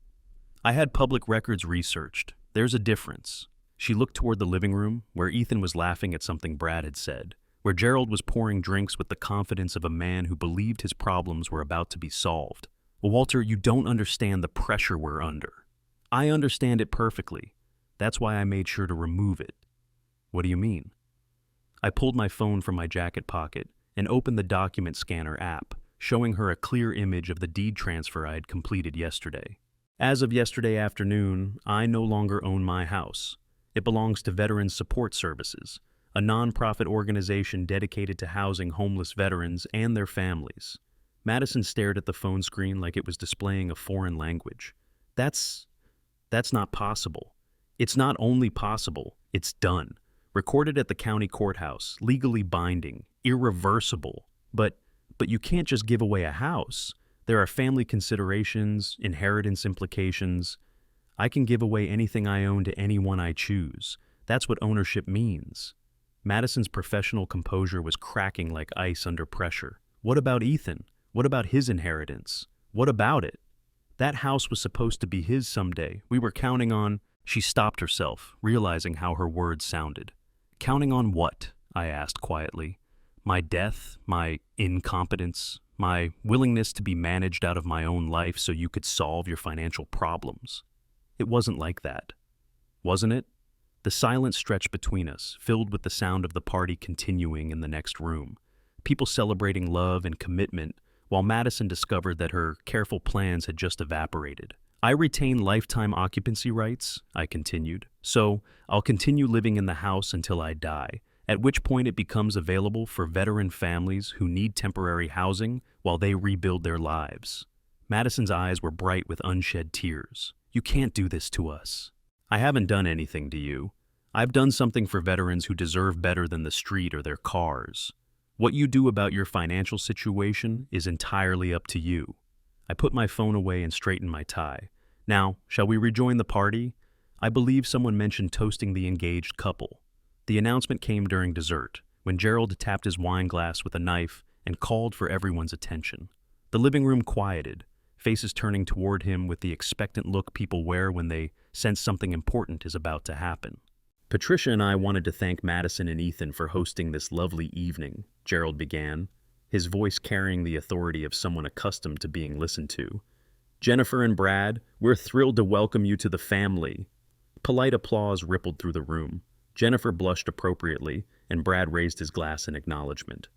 A: "I had public records researched. There's a difference." She looked toward the living room, where Ethan was laughing at something Brad had said, where Gerald was pouring drinks with the confidence of a man who believed his problems were about to be solved. "Well, Walter, you don't understand the pressure we're under." "I understand it perfectly. That's why I made sure to remove it." "What do you mean?" I pulled my phone from my jacket pocket and opened the document scanner app, showing her a clear image of the deed transfer I had completed yesterday. "As of yesterday afternoon, I no longer own my house. It belongs to Veterans Support Services, a nonprofit organization dedicated to housing homeless veterans and their families." Madison stared at the phone screen like it was displaying a foreign language. That's not possible. It's not only possible, it's done. Recorded at the county courthouse, legally binding, irreversible. But you can't just give away a house. There are family considerations, inheritance implications. I can give away anything I own to anyone I choose. That's what ownership means. Madison's professional composure was cracking like ice under pressure. "What about Ethan? What about his inheritance? What about it?" That house was supposed to be his someday. We were counting on. She stopped herself, realizing how her words sounded. Counting on what? I asked quietly. My death? My incompetence? My willingness to be managed out of my own life so you could solve your financial problems? It wasn't like that. Wasn't it? The silence stretched between us, filled with the sound of the party continuing in the next room. People celebrating love and commitment, while Madison discovered that her careful plans had just evaporated. I retain lifetime occupancy rights, I continued, so I'll continue living in the house until I die, at which point it becomes available for veteran families who need temporary housing while they rebuild their lives. Madison's eyes were bright with unshed tears. You can't do this to us. I haven't done anything to you. I've done something for veterans who deserve better than the street or their cars. What you do about your financial situation is entirely up to you. I put my phone away and straightened my tie. Now, shall we rejoin the party? I believe someone mentioned toasting the engaged couple. The announcement came during dessert, when Gerald tapped his wine glass with a knife and called for everyone's attention. The living room quieted, faces turning toward him with the expectant look people wear when they sense something important is about to happen. Patricia and I wanted to thank Madison and Ethan for hosting this lovely evening, Gerald began, his voice carrying the authority of someone accustomed to being listened to. Jennifer and Brad, we're thrilled to welcome you to the family. Polite applause rippled through the room. Jennifer blushed appropriately, and Brad raised his glass in acknowledgement.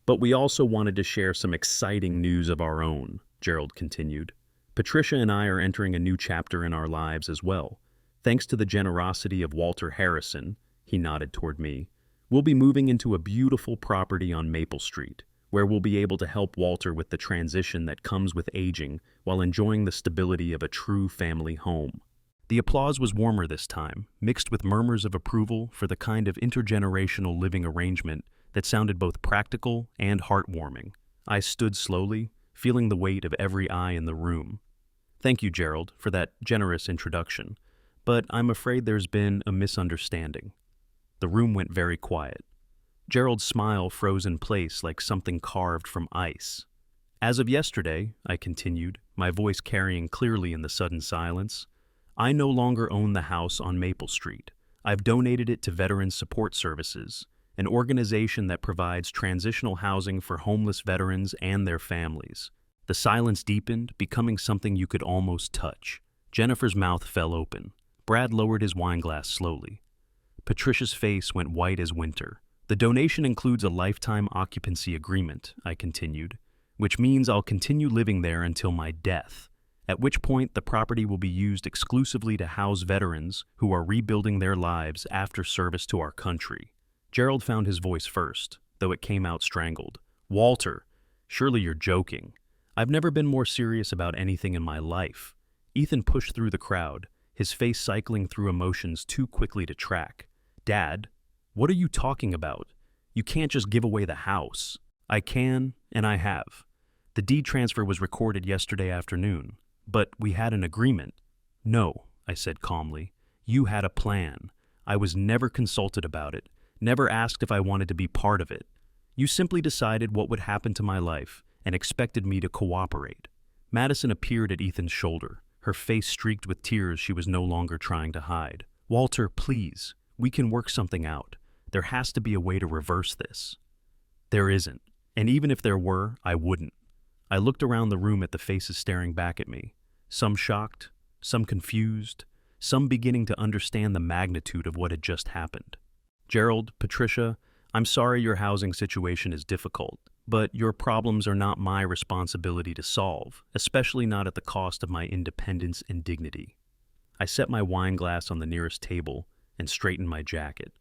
A: But we also wanted to share some exciting news of our own, Gerald continued. Patricia and I are entering a new chapter in our lives as well. Thanks to the generosity of Walter Harrison, he nodded toward me, we'll be moving into a beautiful property on Maple Street, where we'll be able to help Walter with the transition that comes with aging while enjoying the stability of a true family home. The applause was warmer this time, mixed with murmurs of approval for the kind of intergenerational living arrangement that sounded both practical and heartwarming. I stood slowly, feeling the weight of every eye in the room. Thank you, Gerald, for that generous introduction, but I'm afraid there's been a misunderstanding. The room went very quiet. Gerald's smile froze in place like something carved from ice. As of yesterday, I continued, my voice carrying clearly in the sudden silence, I no longer own the house on Maple Street. I've donated it to Veterans Support Services, an organization that provides transitional housing for homeless veterans and their families. The silence deepened, becoming something you could almost touch. Jennifer's mouth fell open. Brad lowered his wine glass slowly. Patricia's face went white as winter. The donation includes a lifetime occupancy agreement, I continued, which means I'll continue living there until my death, at which point the property will be used exclusively to house veterans who are rebuilding their lives after service to our country. Gerald found his voice first, though it came out strangled. Walter, surely you're joking. I've never been more serious about anything in my life. Ethan pushed through the crowd, his face cycling through emotions too quickly to track. Dad, what are you talking about? You can't just give away the house. I can, and I have. The deed transfer was recorded yesterday afternoon, but we had an agreement. No, I said calmly. You had a plan. I was never consulted about it, never asked if I wanted to be part of it. You simply decided what would happen to my life and expected me to cooperate. Madison appeared at Ethan's shoulder, her face streaked with tears she was no longer trying to hide. Walter, please, we can work something out. There has to be a way to reverse this. There isn't, and even if there were, I wouldn't. I looked around the room at the faces staring back at me, some shocked, some confused, some beginning to understand the magnitude of what had just happened. Gerald, Patricia, I'm sorry your housing situation is difficult, but your problems are not my responsibility to solve, especially not at the cost of my independence and dignity. I set my wine glass on the nearest table and straightened my jacket.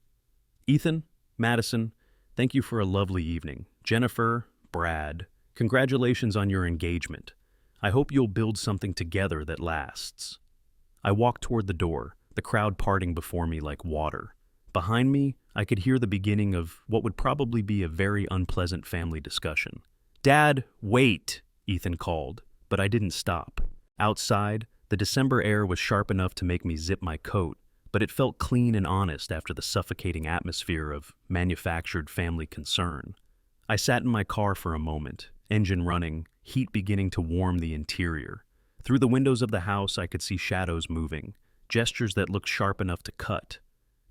A: Ethan, Madison, thank you for a lovely evening. Jennifer, Brad, congratulations on your engagement. I hope you'll build something together that lasts. I walked toward the door, the crowd parting before me like water. Behind me, I could hear the beginning of what would probably be a very unpleasant family discussion. Dad, wait, Ethan called, but I didn't stop. Outside, the December air was sharp enough to make me zip my coat, but it felt clean and honest after the suffocating atmosphere of manufactured family concern. I sat in my car for a moment, engine running, heat beginning to warm the interior. Through the windows of the house, I could see shadows moving, gestures that looked sharp enough to cut.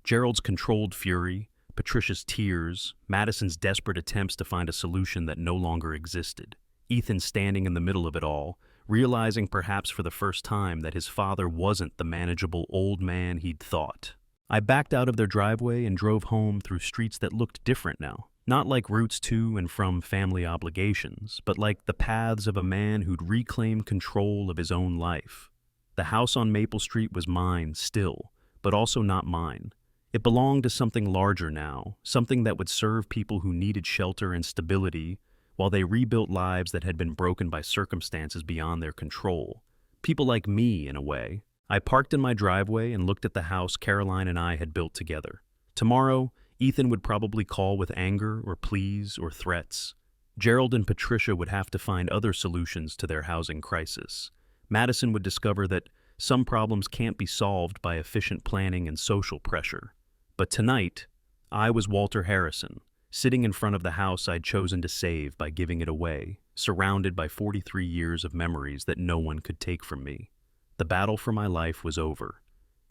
A: Gerald's controlled fury, Patricia's tears, Madison's desperate attempts to find a solution that no longer existed. Ethan standing in the middle of it all, realizing perhaps for the first time that his father wasn't the manageable old man he'd thought. I backed out of their driveway and drove home through streets that looked different now. Not like routes to and from family obligations, but like the paths of a man who'd reclaimed control of his own life. The house on Maple Street was mine still, but also not mine. It belonged to something larger now, something that would serve people who needed shelter and stability while they rebuilt lives that had been broken by circumstances beyond their control. People like me, in a way. I parked in my driveway and looked at the house Caroline and I had built together. Tomorrow, Ethan would probably call with anger or pleas or threats. Gerald and Patricia would have to find other solutions to their housing crisis. Madison would discover that some problems can't be solved by efficient planning and social pressure. But tonight, I was Walter Harrison, sitting in front of the house I'd chosen to save by giving it away, surrounded by 43 years of memories that no one could take from me. The battle for my life was over,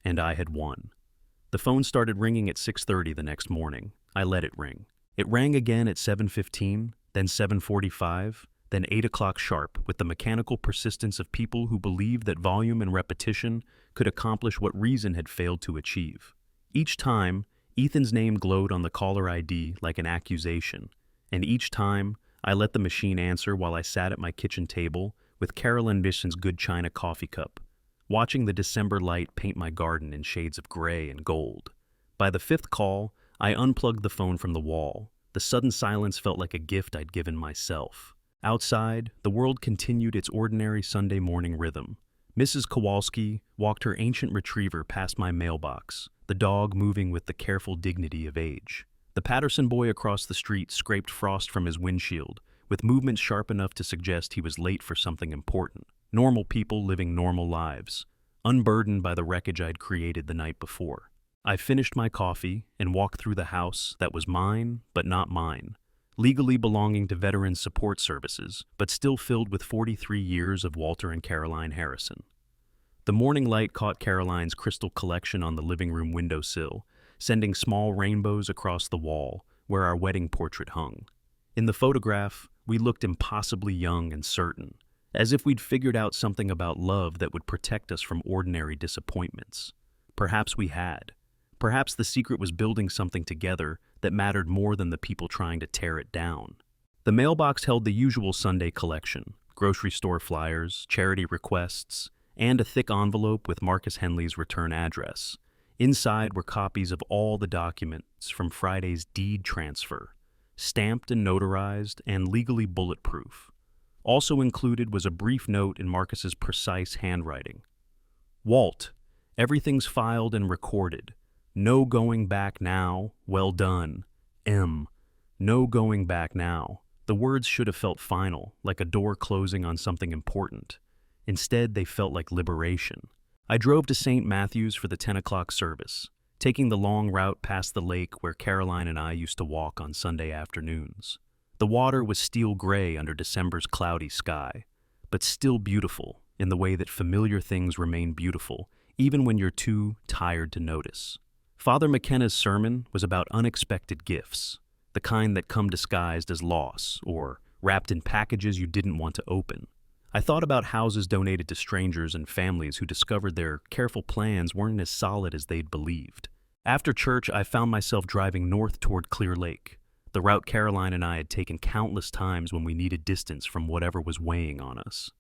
A: and I had won. The phone started ringing at 6:30 the next morning. I let it ring. It rang again at 7:15, then 7:45, then 8 o'clock sharp, with the mechanical persistence of people who believed that volume and repetition could accomplish what reason had failed to achieve. Each time, Ethan's name glowed on the caller ID like an accusation, and each time, I let the machine answer while I sat at my kitchen table with Carolyn Bison's good china coffee cup, watching the December light paint my garden in shades of gray and gold. By the fifth call, I unplugged the phone from the wall. The sudden silence felt like a gift I'd given myself. Outside, the world continued its ordinary Sunday morning rhythm. Mrs. Kowalski walked her ancient retriever past my mailbox, the dog moving with the careful dignity of age. The Patterson boy across the street scraped frost from his windshield, with movements sharp enough to suggest he was late for something important. Normal people living normal lives, unburdened by the wreckage I'd created the night before. I finished my coffee and walked through the house that was mine but not mine, legally belonging to Veterans Support Services, but still filled with 43 years of Walter and Caroline Harrison. The morning light caught Caroline's crystal collection on the living room windowsill, sending small rainbows across the wall where our wedding portrait hung. In the photograph, we looked impossibly young and certain, as if we'd figured out something about love that would protect us from ordinary disappointments. Perhaps we had. Perhaps the secret was building something together that mattered more than the people trying to tear it down. The mailbox held the usual Sunday collection: grocery store flyers, charity requests, and a thick envelope with Marcus Henley's return address. Inside were copies of all the documents from Friday's deed transfer, stamped and notarized and legally bulletproof. Also included was a brief note in Marcus's precise handwriting. Walt, everything's filed and recorded. No going back now. Well done. M. No going back now. The words should have felt final, like a door closing on something important. Instead, they felt like liberation. I drove to St. Matthew's for the 10 o'clock service, taking the long route past the lake where Caroline and I used to walk on Sunday afternoons. The water was steel gray under December's cloudy sky, but still beautiful in the way that familiar things remain beautiful, even when you're too tired to notice. Father McKenna's sermon was about unexpected gifts, the kind that come disguised as loss or wrapped in packages you didn't want to open. I thought about houses donated to strangers and families who discovered their careful plans weren't as solid as they'd believed. After church, I found myself driving north toward Clear Lake, the route Caroline and I had taken countless times when we needed distance from whatever was weighing on us.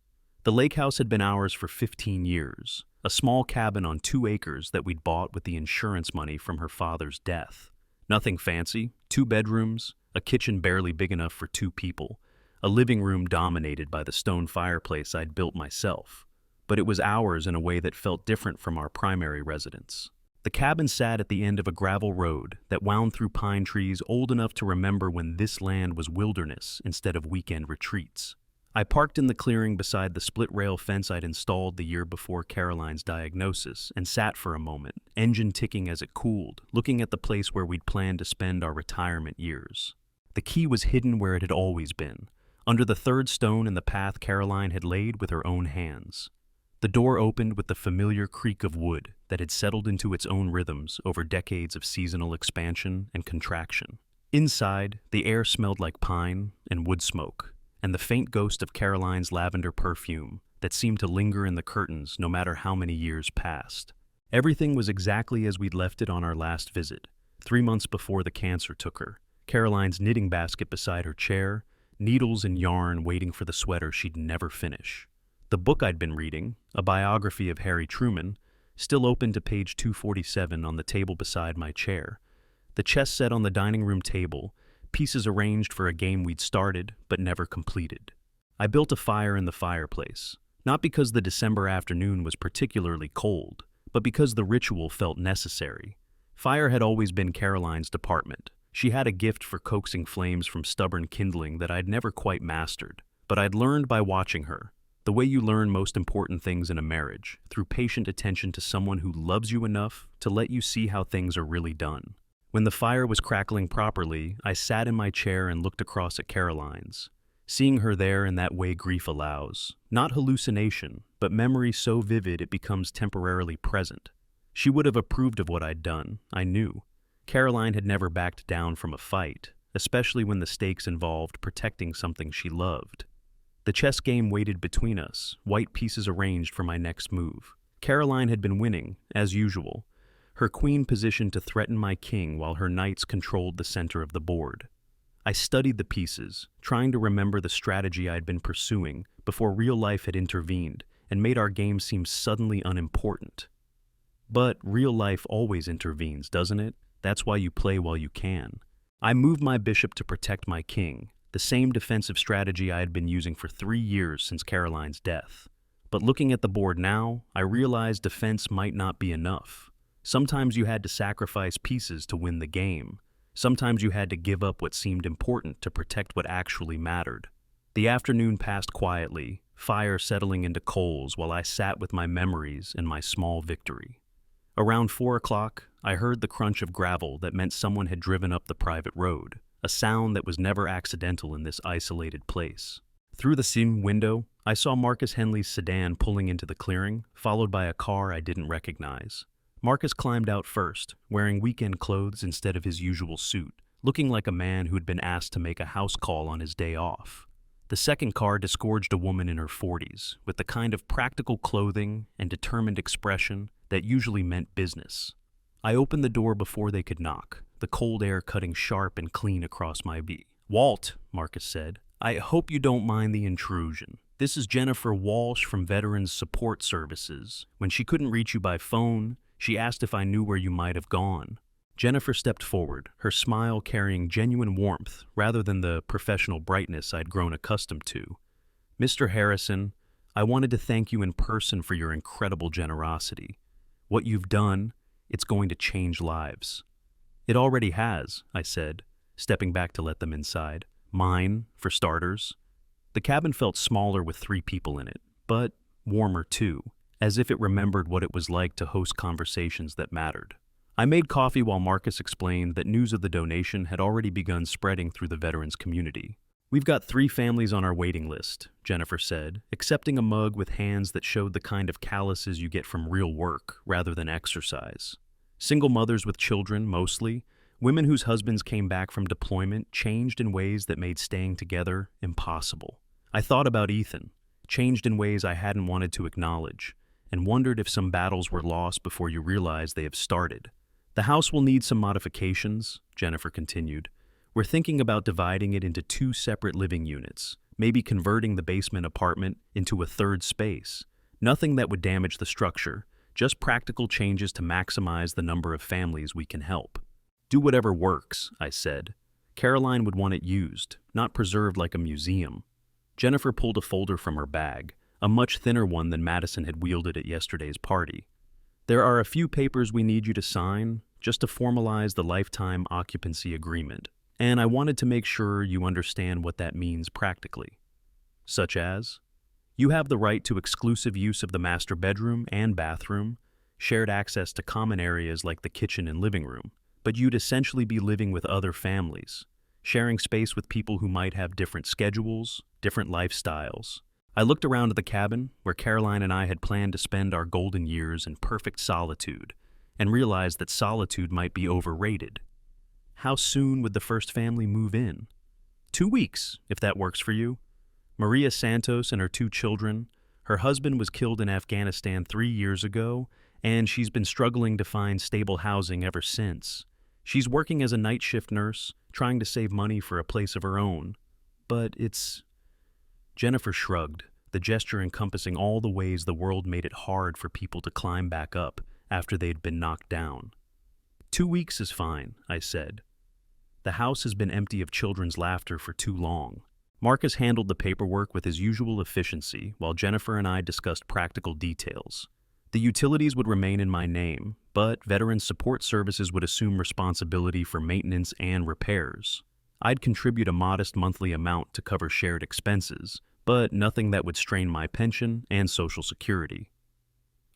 A: The lake house had been ours for 15 years, a small cabin on 2 acres that we'd bought with the insurance money from her father's death. Nothing fancy, 2 bedrooms, a kitchen barely big enough for 2 people, a living room dominated by the stone fireplace I'd built myself. But it was ours in a way that felt different from our primary residence. The cabin sat at the end of a gravel road that wound through pine trees old enough to remember when this land was wilderness instead of weekend retreats. I parked in the clearing beside the split-rail fence I'd installed the year before Caroline's diagnosis and sat for a moment, engine ticking as it cooled, looking at the place where we'd planned to spend our retirement years. The key was hidden where it had always been, under the third stone in the path Caroline had laid with her own hands. The door opened with the familiar creak of wood that had settled into its own rhythms over decades of seasonal expansion and contraction. Inside, the air smelled like pine and wood smoke, and the faint ghost of Caroline's lavender perfume that seemed to linger in the curtains no matter how many years passed. Everything was exactly as we'd left it on our last visit, 3 months before the cancer took her. Caroline's knitting basket beside her chair, needles and yarn waiting for the sweater she'd never finish. The book I'd been reading, a biography of Harry Truman, still open to page 247 on the table beside my chair. The chess set on the dining room table, pieces arranged for a game we'd started but never completed. I built a fire in the fireplace, not because the December afternoon was particularly cold, but because the ritual felt necessary. Fire had always been Caroline's department. She had a gift for coaxing flames from stubborn kindling that I'd never quite mastered, but I'd learned by watching her. The way you learn most important things in a marriage, through patient attention to someone who loves you enough to let you see how things are really done. When the fire was crackling properly, I sat in my chair and looked across at Caroline's. Seeing her there in that way grief allows, not hallucination, but memory so vivid it becomes temporarily present. She would have approved of what I'd done, I knew. Caroline had never backed down from a fight, especially when the stakes involved protecting something she loved. The chess game waited between us, white pieces arranged for my next move. Caroline had been winning, as usual, her queen positioned to threaten my king while her knights controlled the center of the board. I studied the pieces, trying to remember the strategy I'd been pursuing before real life had intervened and made our game seem suddenly unimportant. But real life always intervenes, doesn't it? That's why you play while you can. I moved my bishop to protect my king, the same defensive strategy I had been using for 3 years since Caroline's death. But looking at the board now, I realized defense might not be enough. Sometimes you had to sacrifice pieces to win the game. Sometimes you had to give up what seemed important to protect what actually mattered. The afternoon passed quietly, fire settling into coals while I sat with my memories and my small victory. Around 4 o'clock, I heard the crunch of gravel that meant someone had driven up the private road, a sound that was never accidental in this isolated place. Through the scene window, I saw Marcus Henley's sedan pulling into the clearing, followed by a car I didn't recognize. Marcus climbed out first, wearing weekend clothes instead of his usual suit, looking like a man who'd been asked to make a house call on his day off. The second car disgorged a woman in her 40s, with the kind of practical clothing and determined expression that usually meant business. I opened the door before they could knock, the cold air cutting sharp and clean across my beat. "Walt," Marcus said, "I hope you don't mind the intrusion. This is Jennifer Walsh from Veterans Support Services. When she couldn't reach you by phone, she asked if I knew where you might have gone." Jennifer stepped forward, her smile carrying genuine warmth rather than the professional brightness I'd grown accustomed to. "Mr. Harrison, I wanted to thank you in person for your incredible generosity. What you've done, it's going to change lives." "It already has," I said, stepping back to let them inside. "Mine, for starters." The cabin felt smaller with 3 people in it, but warmer too, as if it remembered what it was like to host conversations that mattered. I made coffee while Marcus explained that news of the donation had already begun spreading through the veterans community. "We've got 3 families on our waiting list," Jennifer said, accepting a mug with hands that showed the kind of calluses you get from real work rather than exercise. Single mothers with children, mostly, women whose husbands came back from deployment, changed in ways that made staying together impossible. I thought about Ethan, changed in ways I hadn't wanted to acknowledge, and wondered if some battles were lost before you realize they have started. "The house will need some modifications," Jennifer continued. "We're thinking about dividing it into 2 separate living units, maybe converting the basement apartment into a 3rd space. Nothing that would damage the structure, just practical changes to maximize the number of families we can help." "Do whatever works," I said. "Caroline would want it used, not preserved like a museum." Jennifer pulled a folder from her bag, a much thinner one than Madison had wielded at yesterday's party. "There are a few papers we need you to sign, just to formalize the lifetime occupancy agreement, and I wanted to make sure you understand what that means practically." "Such as?" "You have the right to exclusive use of the master bedroom and bathroom, shared access to common areas like the kitchen and living room, but you'd essentially be living with other families, sharing space with people who might have different schedules, different lifestyles. I looked around at the cabin where Caroline and I had planned to spend our golden years in perfect solitude and realized that solitude might be overrated. How soon would the first family move in? 2 weeks, if that works for you. Maria Santos and her 2 children. Her husband was killed in Afghanistan 3 years ago, and she's been struggling to find stable housing ever since. She's working as a night shift nurse, trying to save money for a place of her own. But it's... Jennifer shrugged, the gesture encompassing all the ways the world made it hard for people to climb back up after they'd been knocked down. 2 weeks is fine, I said. The house has been empty of children's laughter for too long. Marcus handled the paperwork with his usual efficiency while Jennifer and I discussed practical details. The utilities would remain in my name, but Veteran Support Services would assume responsibility for maintenance and repairs. I'd contribute a modest monthly amount to cover shared expenses, but nothing that would strain my pension and Social Security.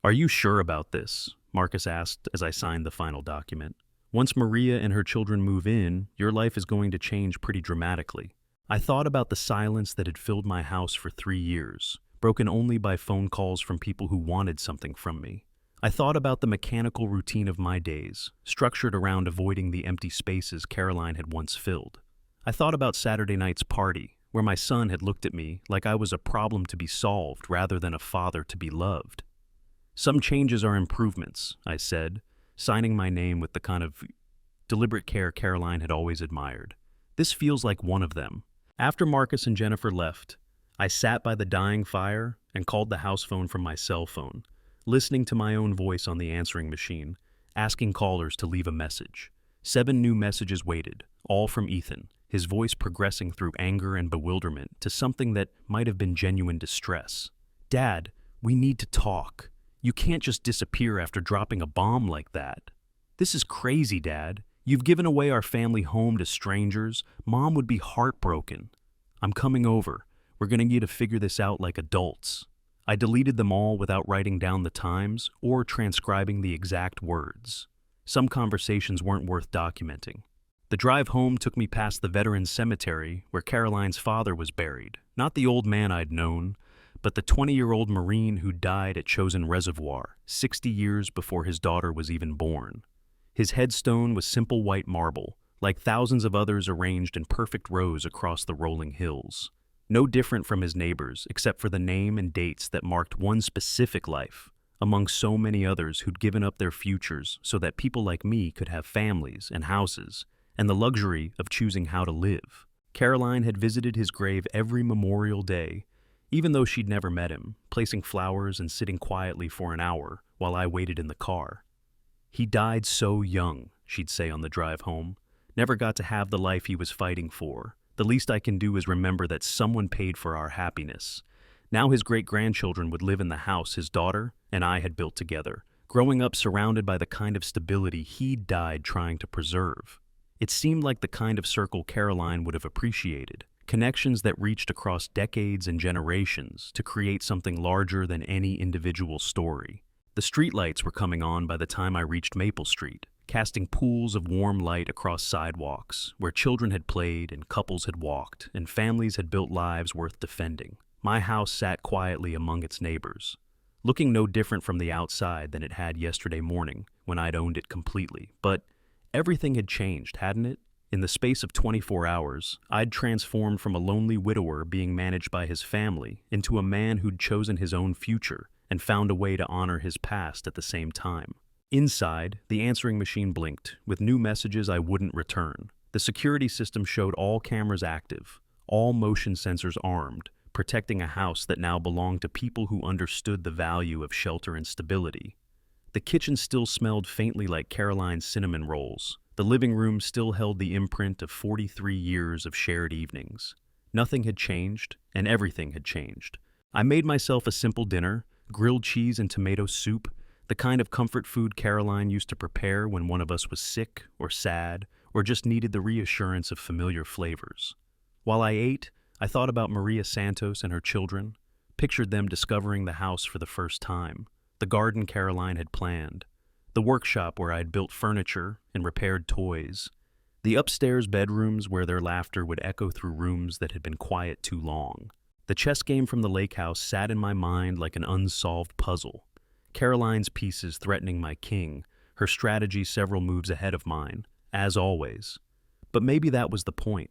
A: "Are you sure about this?" Marcus asked as I signed the final document. "Once Maria and her children move in, your life is going to change pretty dramatically." I thought about the silence that had filled my house for 3 years, broken only by phone calls from people who wanted something from me. I thought about the mechanical routine of my days, structured around avoiding the empty spaces Caroline had once filled. I thought about Saturday night's party, where my son had looked at me like I was a problem to be solved rather than a father to be loved. "Some changes are improvements," I said, signing my name with the kind of deliberate care Caroline had always admired. "This feels like one of them." After Marcus and Jennifer left, I sat by the dying fire and called the house phone from my cell phone, listening to my own voice on the answering machine, asking callers to leave a message. 7 new messages waited, all from Ethan, his voice progressing through anger and bewilderment to something that might have been genuine distress. "Dad, we need to talk. You can't just disappear after dropping a bomb like that. This is crazy, Dad. You've given away our family home to strangers. Mom would be heartbroken. I'm coming over. We're going to need to figure this out like adults." I deleted them all without writing down the times or transcribing the exact words. Some conversations weren't worth documenting. The drive home took me past the Veterans Cemetery where Caroline's father was buried, not the old man I'd known, but the 20-year-old Marine who died at Chosin Reservoir 60 years before his daughter was even born. His headstone was simple white marble, like thousands of others arranged in perfect rows across the rolling hills. No different from his neighbors, except for the name and dates that marked one specific life, among so many others who'd given up their futures so that people like me could have families and houses, and the luxury of choosing how to live. Caroline had visited his grave every Memorial Day, even though she'd never met him, placing flowers and sitting quietly for an hour while I waited in the car. "He died so young," she'd say on the drive home. "Never got to have the life he was fighting for. The least I can do is remember that someone paid for our happiness." Now his great-grandchildren would live in the house his daughter and I had built together, growing up surrounded by the kind of stability he'd died trying to preserve. It seemed like the kind of circle Caroline would have appreciated, connections that reached across decades and generations to create something larger than any individual story. The streetlights were coming on by the time I reached Maple Street, casting pools of warm light across sidewalks where children had played and couples had walked and families had built lives worth defending. My house sat quietly among its neighbors, looking no different from the outside than it had yesterday morning when I'd owned it completely. But everything had changed, hadn't it? In the space of 24 hours, I'd transformed from a lonely widower being managed by his family into a man who'd chosen his own future and found a way to honor his past at the same time. Inside, the answering machine blinked with new messages I wouldn't return. The security system showed all cameras active, all motion sensors armed, protecting a house that now belonged to people who understood the value of shelter and stability. The kitchen still smelled faintly like Caroline's cinnamon rolls. The living room still held the imprint of 43 years of shared evenings. Nothing had changed, and everything had changed. I made myself a simple dinner, grilled cheese and tomato soup, the kind of comfort food Caroline used to prepare when one of us was sick or sad or just needed the reassurance of familiar flavors. While I ate, I thought about Maria Santos and her children, pictured them discovering the house for the first time, the garden Caroline had planned, the workshop where I had built furniture and repaired toys, the upstairs bedrooms where their laughter would echo through rooms that had been quiet too long. The chess game from the lake house sat in my mind like an unsolved puzzle. Caroline's pieces threatening my king, her strategy several moves ahead of mine, as always. But maybe that was the point.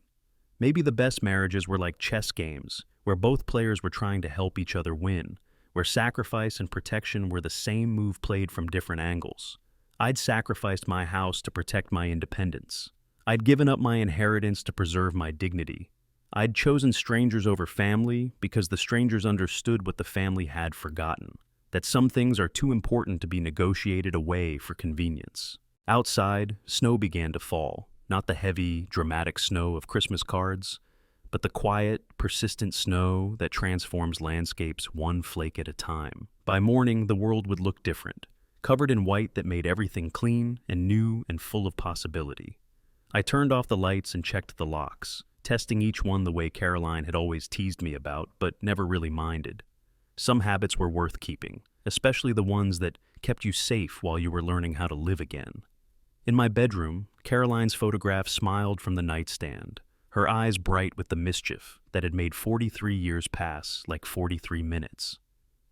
A: Maybe the best marriages were like chess games, where both players were trying to help each other win, where sacrifice and protection were the same move played from different angles. I'd sacrificed my house to protect my independence. I'd given up my inheritance to preserve my dignity. I'd chosen strangers over family because the strangers understood what the family had forgotten, that some things are too important to be negotiated away for convenience. Outside, snow began to fall, not the heavy, dramatic snow of Christmas cards, but the quiet, persistent snow that transforms landscapes one flake at a time. By morning, the world would look different, covered in white that made everything clean and new and full of possibility. I turned off the lights and checked the locks, testing each one the way Caroline had always teased me about, but never really minded. Some habits were worth keeping, especially the ones that kept you safe while you were learning how to live again. In my bedroom, Caroline's photograph smiled from the nightstand, her eyes bright with the mischief that had made 43 years pass like 43 minutes.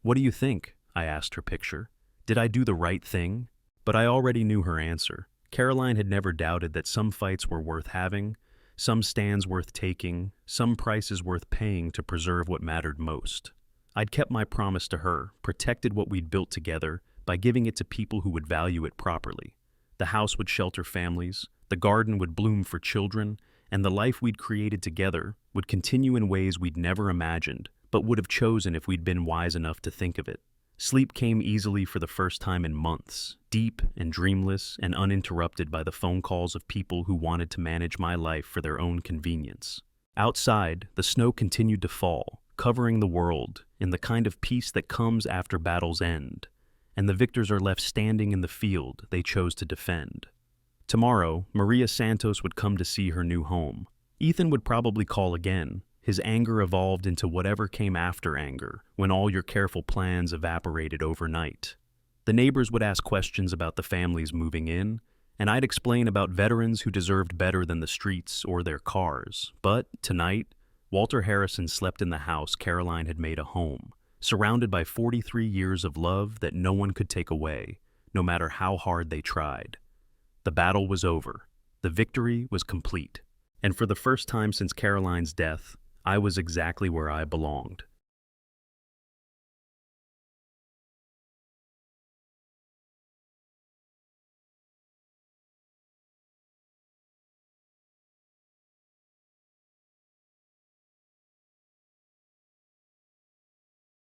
A: "What do you think?" I asked her picture. "Did I do the right thing?" But I already knew her answer. Caroline had never doubted that some fights were worth having, some stands worth taking, some prices worth paying to preserve what mattered most. I'd kept my promise to her, protected what we'd built together by giving it to people who would value it properly. The house would shelter families, the garden would bloom for children, and the life we'd created together would continue in ways we'd never imagined, but would have chosen if we'd been wise enough to think of it. Sleep came easily for the first time in months, deep and dreamless and uninterrupted by the phone calls of people who wanted to manage my life for their own convenience. Outside, the snow continued to fall, covering the world in the kind of peace that comes after battles end, and the victors are left standing in the field they chose to defend. Tomorrow, Maria Santos would come to see her new home. Ethan would probably call again. His anger evolved into whatever came after anger, when all your careful plans evaporated overnight. The neighbors would ask questions about the families moving in, and I'd explain about veterans who deserved better than the streets or their cars. But tonight, Walter Harrison slept in the house Caroline had made a home, surrounded by 43 years of love that no one could take away, no matter how hard they tried. The battle was over. The victory was complete. And for the first time since Caroline's death, I was exactly where I belonged.